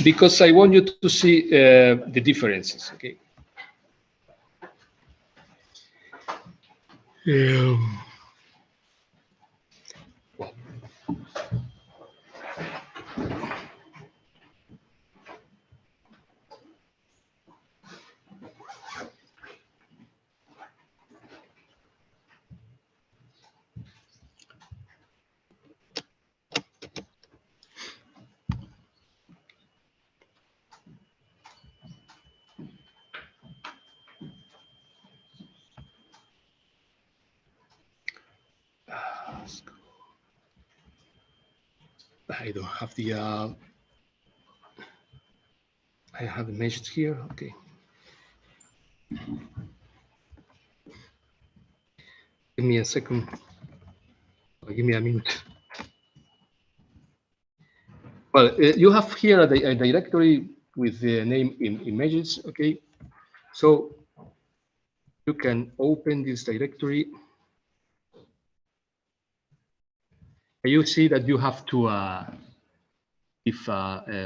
Because I want you to see the differences, okay? I don't have the. I have the measures here. Okay. Give me a second. Or give me a minute. Well, you have here a directory with the name images. Okay. So you can open this directory. You see that you have two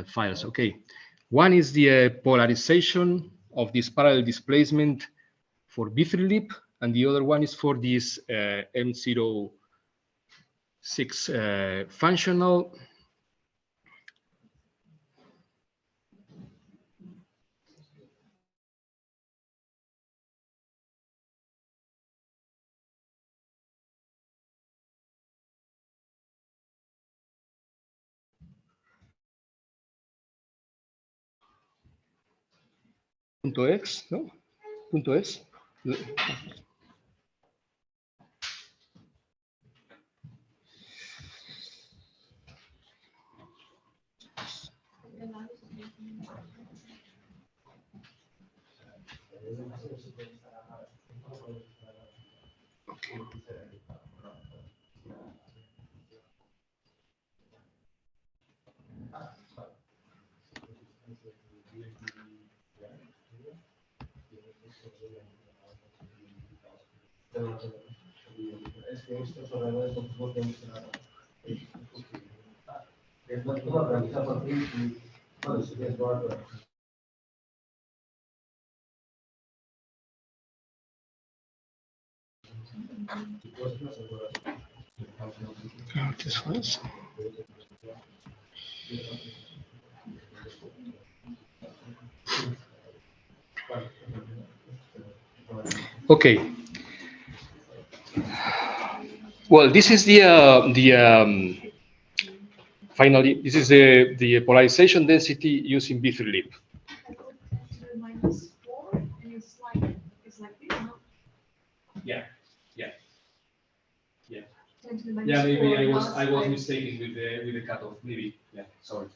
files. Okay, one is the polarization of this parallel displacement for B3LIP, and the other one is for this M06 functional. .x, no? .s. This was. Okay. Well, this is finally, this is the polarization density using B3LIP. -4, and it's like this, no? Yeah, yeah, yeah. 10 to the -4, Yeah, maybe I was like... mistaken with the cutoff. Maybe, yeah. Sorry.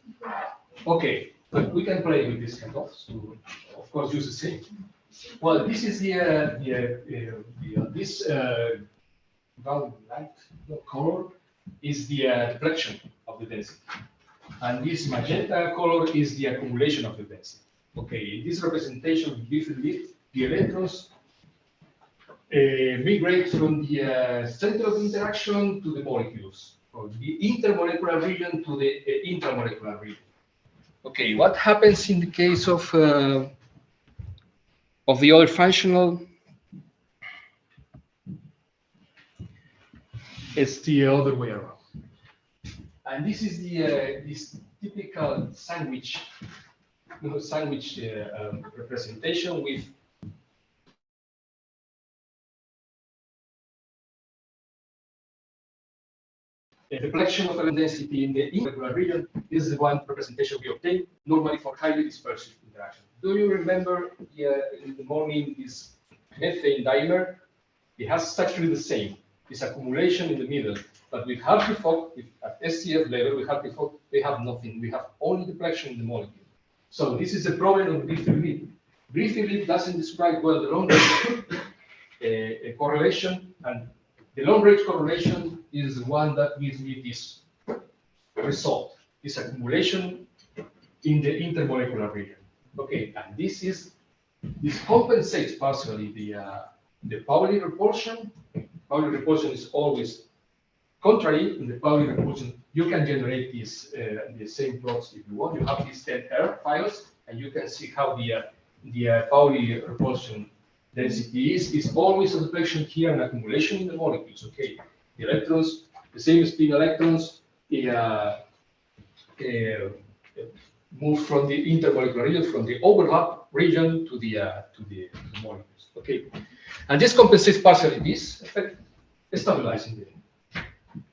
Okay, but we can play with this cutoff. So of course, use the same. Well, this is this light color is the deflection of the density, and this magenta color is the accumulation of the density. Okay, in this representation of B3LIP, the electrons migrate from the center of interaction to the molecules, or the intermolecular region to the intramolecular region. Okay, what happens in the case of the other functional? It's the other way around. And this is the this typical sandwich, representation with the reflection of electron density in the intramolecular region. This is the one representation we obtain normally for highly dispersive interaction. Do you remember in the morning this methane dimer? It has actually the same. is accumulation in the middle. But with Hartree-Fock, at SCF level, with Hartree-Fock, we have nothing. We have only deflection in the molecule. So this is the problem of brief-relief. Brief-relief doesn't describe well the long-range correlation, and the long-range correlation is the one that gives me this result, this accumulation in the intermolecular region. Okay, and this compensates partially the Pauli repulsion. Pauli repulsion is always contrary. In the Pauli repulsion, you can generate these the same plots if you want. You have these 10R files, and you can see how the Pauli repulsion density is always a deflection here and accumulation in the molecules. Okay, the electrons, the same spin electrons, move from the intermolecular region, from the overlap region to the molecules. Okay, and this compensates partially this effect, stabilizing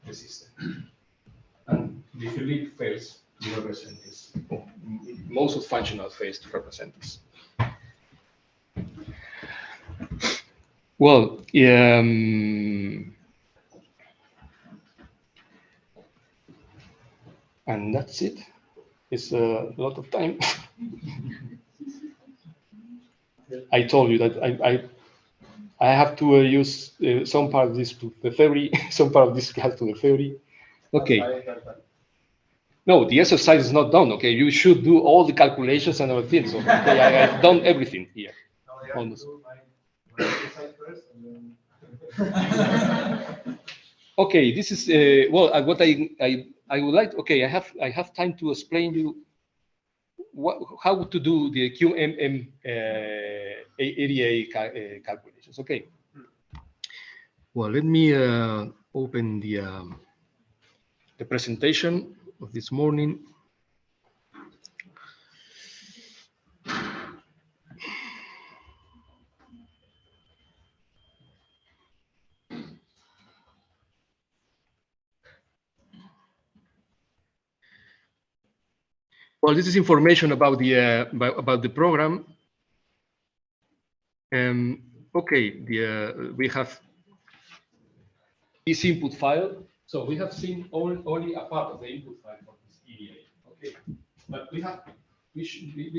the system. And the Philippe fails to represent this. Most of functional fails to represent this. Well, and that's it. It's a lot of time. I told you that I have to use some part of this to the theory, some part of this class to the theory. Okay. No, the exercise is not done. Okay, you should do all the calculations and everything. So okay, I've done everything here. Almost. Okay, this is well. What I would like. Okay, I have time to explain you how to do the QMM area calculations. Okay. Well, let me open the presentation of this morning. Well, this is information about the program. Okay, we have this input file. So we have seen only a part of the input file for this EDA. Okay, but we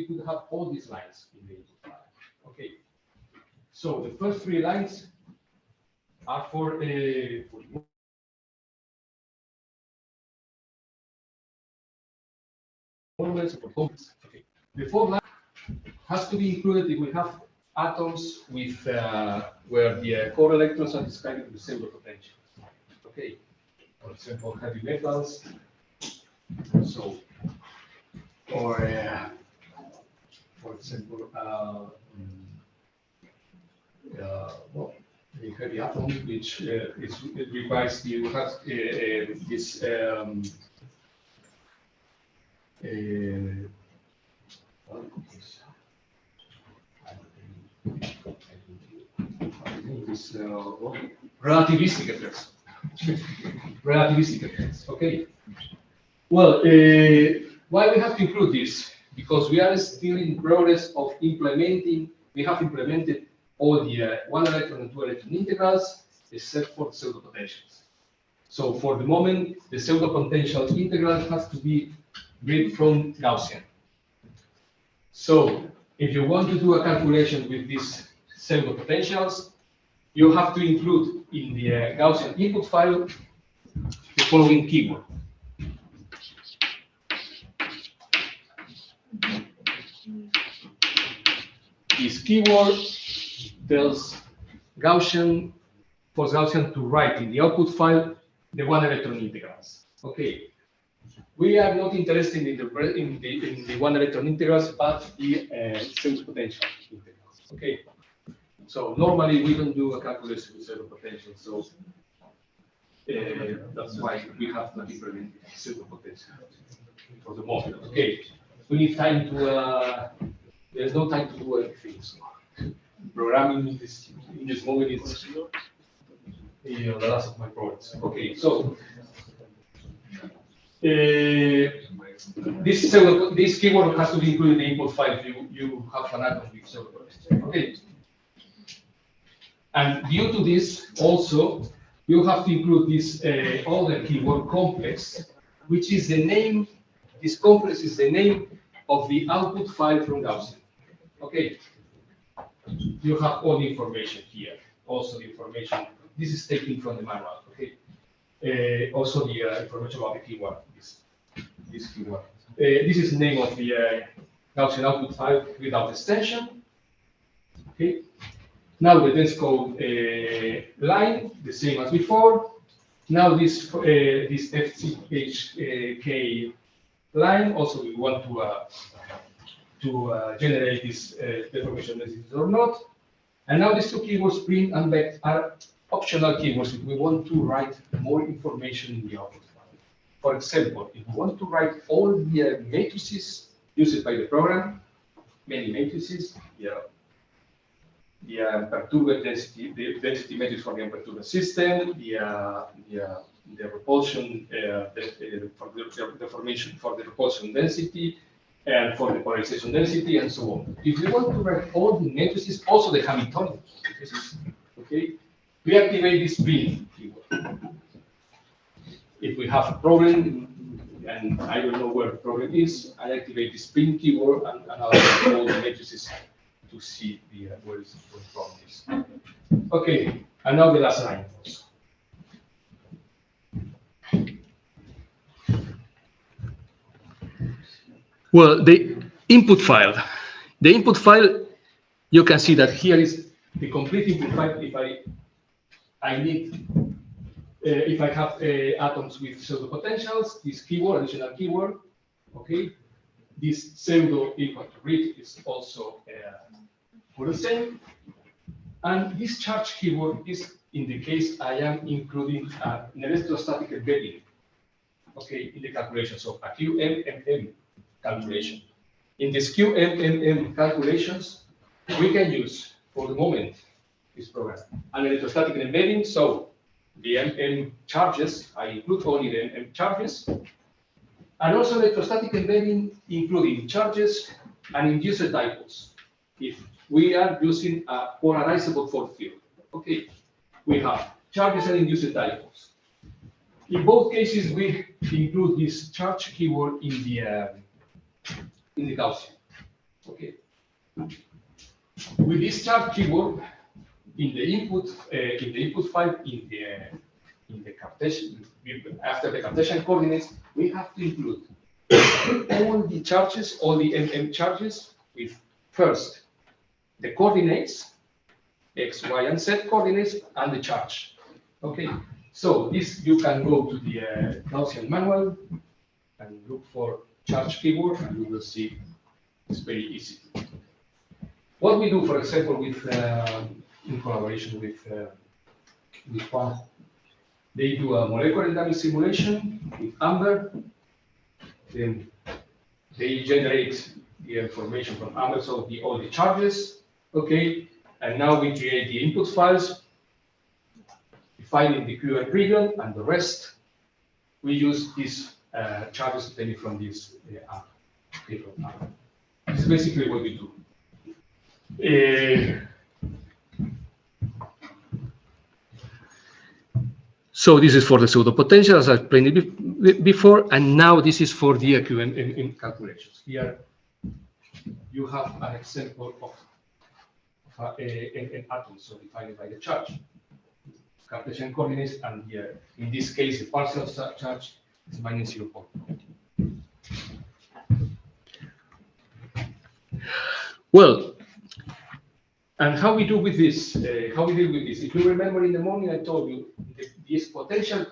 could have all these lines in the input file. Okay, so the first 3 lines are for okay. The 4th line has to be included if we have atoms with where the core electrons are described with the pseudo potential. Okay, for example, heavy metals. So, or for example, well, a heavy atom, which it requires you have this. Relativistic effects. Relativistic effects. Okay. Well, why we have to include this? Because we are still in progress of implementing. We have implemented all the 1 electron and 2 electron integrals, except for the pseudo potentials. So for the moment, the pseudo potential integral has to be read from Gaussian. So if you want to do a calculation with these pseudo potentials, you have to include in the Gaussian input file the following keyword. This keyword tells Gaussian, force Gaussian to write in the output file the 1 electron integrals. Okay. We are not interested in the 1 electron integrals, but the pseudo potential integrals. Okay. So normally we don't do a calculation with pseudo potential. So that's why we have not implemented pseudo potential for the moment. Okay. We need time to. There's no time to do anything. So programming in this moment is the last of my projects. Okay. So. This keyword has to be included in the input file if you have an atom with pseudo. Okay. And due to this, also you have to include this other keyword complex, which is the name. This complex is the name of the output file from Gaussian. Okay. You have all the information here. Also the information. This is taken from the manual. Okay. Also the information about the keyword. This keyword. This is the name of the Gaussian output file without extension. Okay. Now the dense code line, the same as before. Now this FCHK line, also we want to generate this deformation densities or not. And now these two keywords, print and vect, are optional keywords if we want to write more information in the output file. For example, if we want to write all the matrices used by the program, many matrices, the perturbed density, the density matrix for the unperturbed system, the repulsion, for the deformation for the repulsion density, and for the polarization density, and so on. If we want to write all the matrices, also the Hamiltonian matrices, okay, we activate this print keyword. If we have a problem, and I don't know where the problem is, I activate this print keyword and allow all the matrices to see where the problem is. Okay, and now the last line. Well, the input file. The input file, you can see that here is the complete input file. If I need, if I have atoms with pseudo potentials, this keyword, additional keyword, okay. This pseudo equal to read is also for the same. And this charge keyword is in the case I am including an electrostatic embedding, okay, in the calculation. So a QMMM calculation. In this QMMM calculations, we can use, for the moment, this program, an electrostatic embedding. So the MM charges, I include only the MM charges, and also electrostatic embedding, including charges and induced dipoles. If we are using a polarizable force field, okay, we have charges and induced dipoles. In both cases, we include this charge keyword in the Gaussian. Okay. With this charge keyword in the input file in the Cartesian, after the Cartesian coordinates, we have to include all the charges, all the MM charges, with first the coordinates, x, y, and z coordinates, and the charge. Okay. So this, you can go to the Gaussian manual and look for charge keyword, and you will see it's very easy. What we do, for example, with in collaboration with Juan, they do a molecular dynamic simulation with Amber. Then they generate the information from Amber, so all the charges. Okay, and now we create the input files, defining the QM region, and the rest we use these charges obtained from this app. This is basically what we do. So this is for the pseudo potential, as I explained it before, and now this is for the QM calculations. Here you have an example of an atom, so defined by the charge, Cartesian coordinates, and here in this case the partial charge is minus 0.1. Well, and how we do with this? How we deal with this? If you remember in the morning, I told you this potential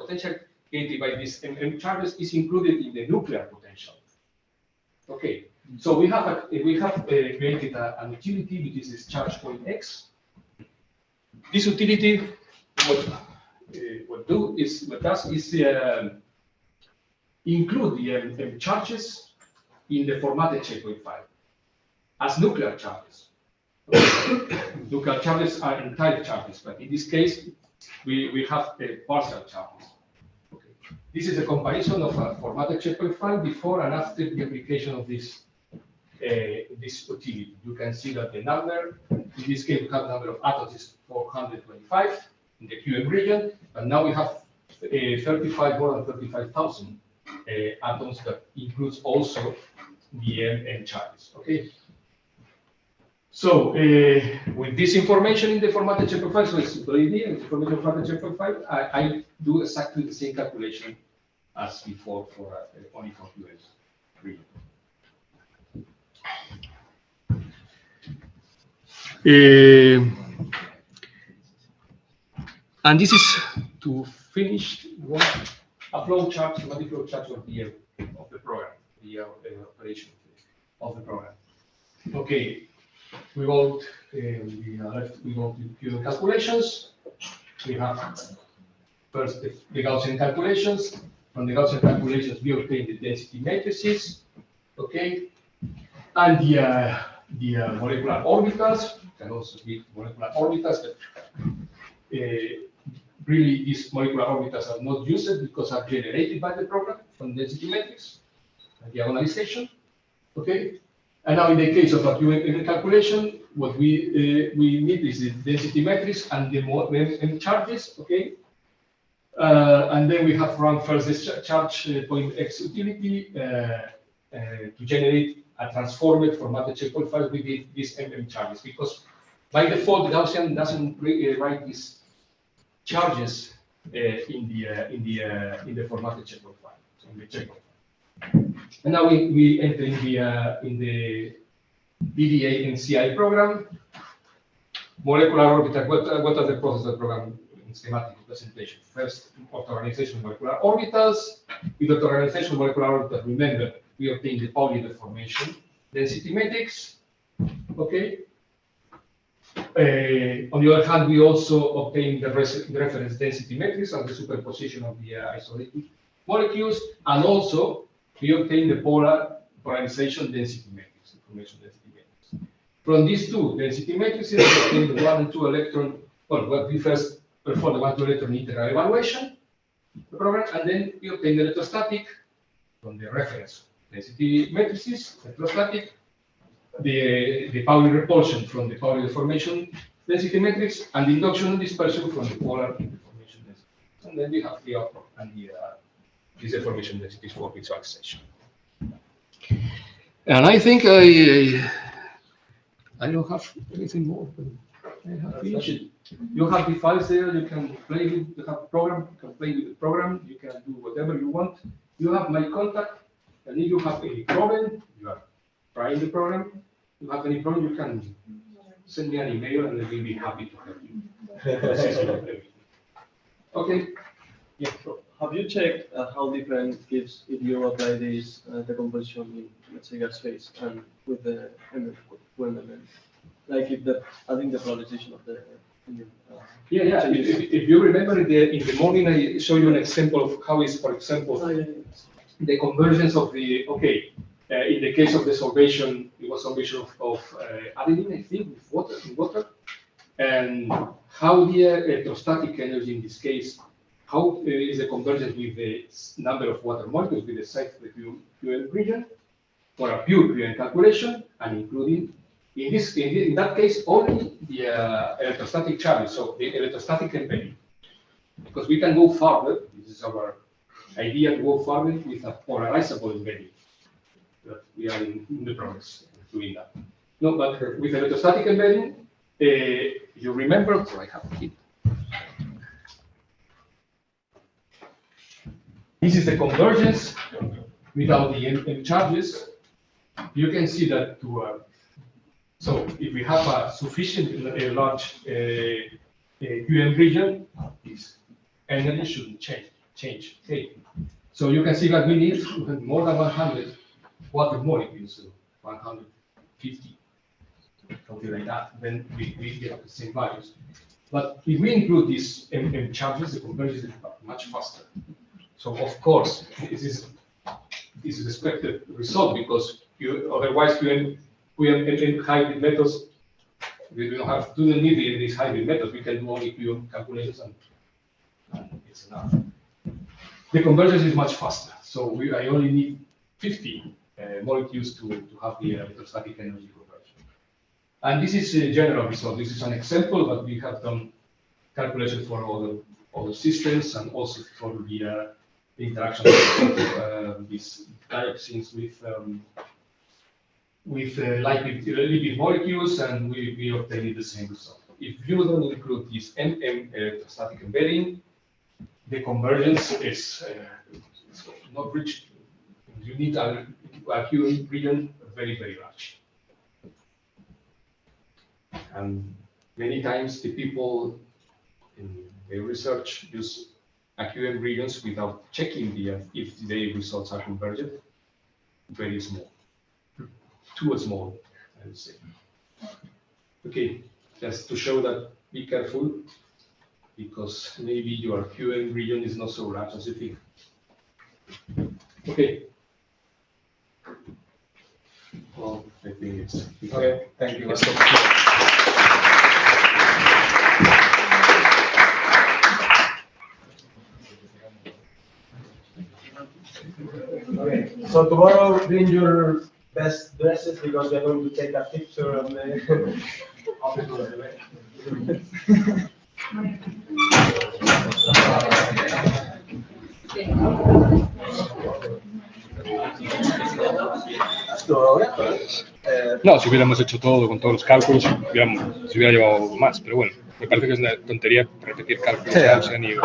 created by these MM charges is included in the nuclear potential. Okay, so we have created an utility which is this charge point X. This utility, what does is include the MM charges in the formatted checkpoint file as nuclear charges. Nuclear charges are entire charges, but in this case, we have partial charges. Okay. This is a comparison of a formatted checkpoint file before and after the application of this utility. You can see that the number, in this case, we have the number of atoms is 425. the QM region, and now we have 35, more than 35,000 atoms that includes also the M charges. Okay. So with this information in the formatted check file, so it's the idea, information formatted check file, I do exactly the same calculation as before for only for QS region. And this is to finish a flow chart, schematic flow chart of the program, the operation of the program. Okay, we go left. We go to calculations. We have first the Gaussian calculations. From the Gaussian calculations, we obtain the density matrices. Okay, and the molecular orbitals can also be molecular orbitals, but really these molecular orbitals are not used because are generated by the program from density matrix and diagonalization. Okay, and now in the case of a QM calculation, what we need is the density matrix and the M charges. Okay, and then we have run first this charge point X utility to generate a transformed formatted checkpoint file with these MM charges, because by default the Gaussian doesn't write these charges in the formatted checkpoint file, so in the checkpoint file. And now we enter in the DDA NCI program. Molecular orbital. What are the process of the program in schematic representation? First, orthogonalization of molecular orbitals. With orthogonalization of molecular orbitals, remember, we obtain the Pauli deformation density matrix. Okay. On the other hand, we also obtain the reference density matrix and the superposition of the isolated molecules, and also we obtain the polarization density matrix, information density matrix. From these two density matrices, we obtain the 1 and 2 electron. Well, what we first perform the 1 to 2 electron integral evaluation, the program, and then we obtain the electrostatic from the reference density matrices, electrostatic, the Pauli repulsion from the Pauli deformation density matrix, and the induction and dispersion from the polar deformation density. And then we have the output and this deformation densities for visualization. And I think I don't have anything more. I have finished. You have the files there. You can play with. You have a program. You can play with the program. You can do whatever you want. You have my contact. And if you have any problem, you are trying the program. If you have any problem, you can send me an email, and I will be happy to help you. Okay. Yeah. So have you checked how different it gives if you apply this decomposition in, let's say, gas phase and with the MMM? Like if adding the polarization of the yeah. If you remember in the morning, I show you an example of how is, for example, the convergence of the in the case of the solvation, it was solvation of adenine, I think, with water, and how the electrostatic energy in this case, how is the convergence with the number of water molecules with the size of the QM region for a pure QM calculation, and including in that case only the electrostatic charges, so the electrostatic embedding, because we can go further. This is our idea, to go further with a polarizable embedding. But we are in the progress of doing that. No, but with electrostatic embedding, you remember, I have it. This is the convergence without the M charges. You can see that so if we have a sufficient large QM region, this energy shouldn't change. Okay. So you can see that we need more than 100 water molecules, so 150, something like that. Then we get the same values. But if we include these M charges, the convergence is much faster. So of course, this is expected result, because otherwise QM hybrid methods, we don't need these hybrid methods. We can do only QM calculations, and it's enough. The convergence is much faster. So I only need 50 molecules to have the electrostatic energy conversion. And this is a general result. This is an example, but we have done calculation for all the systems and also for the interaction of these dioxins with lipid molecules, and we obtain the same result. If you don't include this electrostatic embedding, the convergence is not reached. You need a QM region very, very large. And many times the people in the research use QM regions without checking if the results are convergent. Very small. Too small, I would say. Okay, just to show that, be careful, because maybe your QM region is not so large as you think. Okay. Well, I think it's Okay, thank you. Okay, so tomorrow bring your best dresses because we're going to take a picture of the No, si hubiéramos hecho todo con todos los cálculos, se hubiera llevado más, pero bueno, me parece que es una tontería repetir cálculos de Gaussian y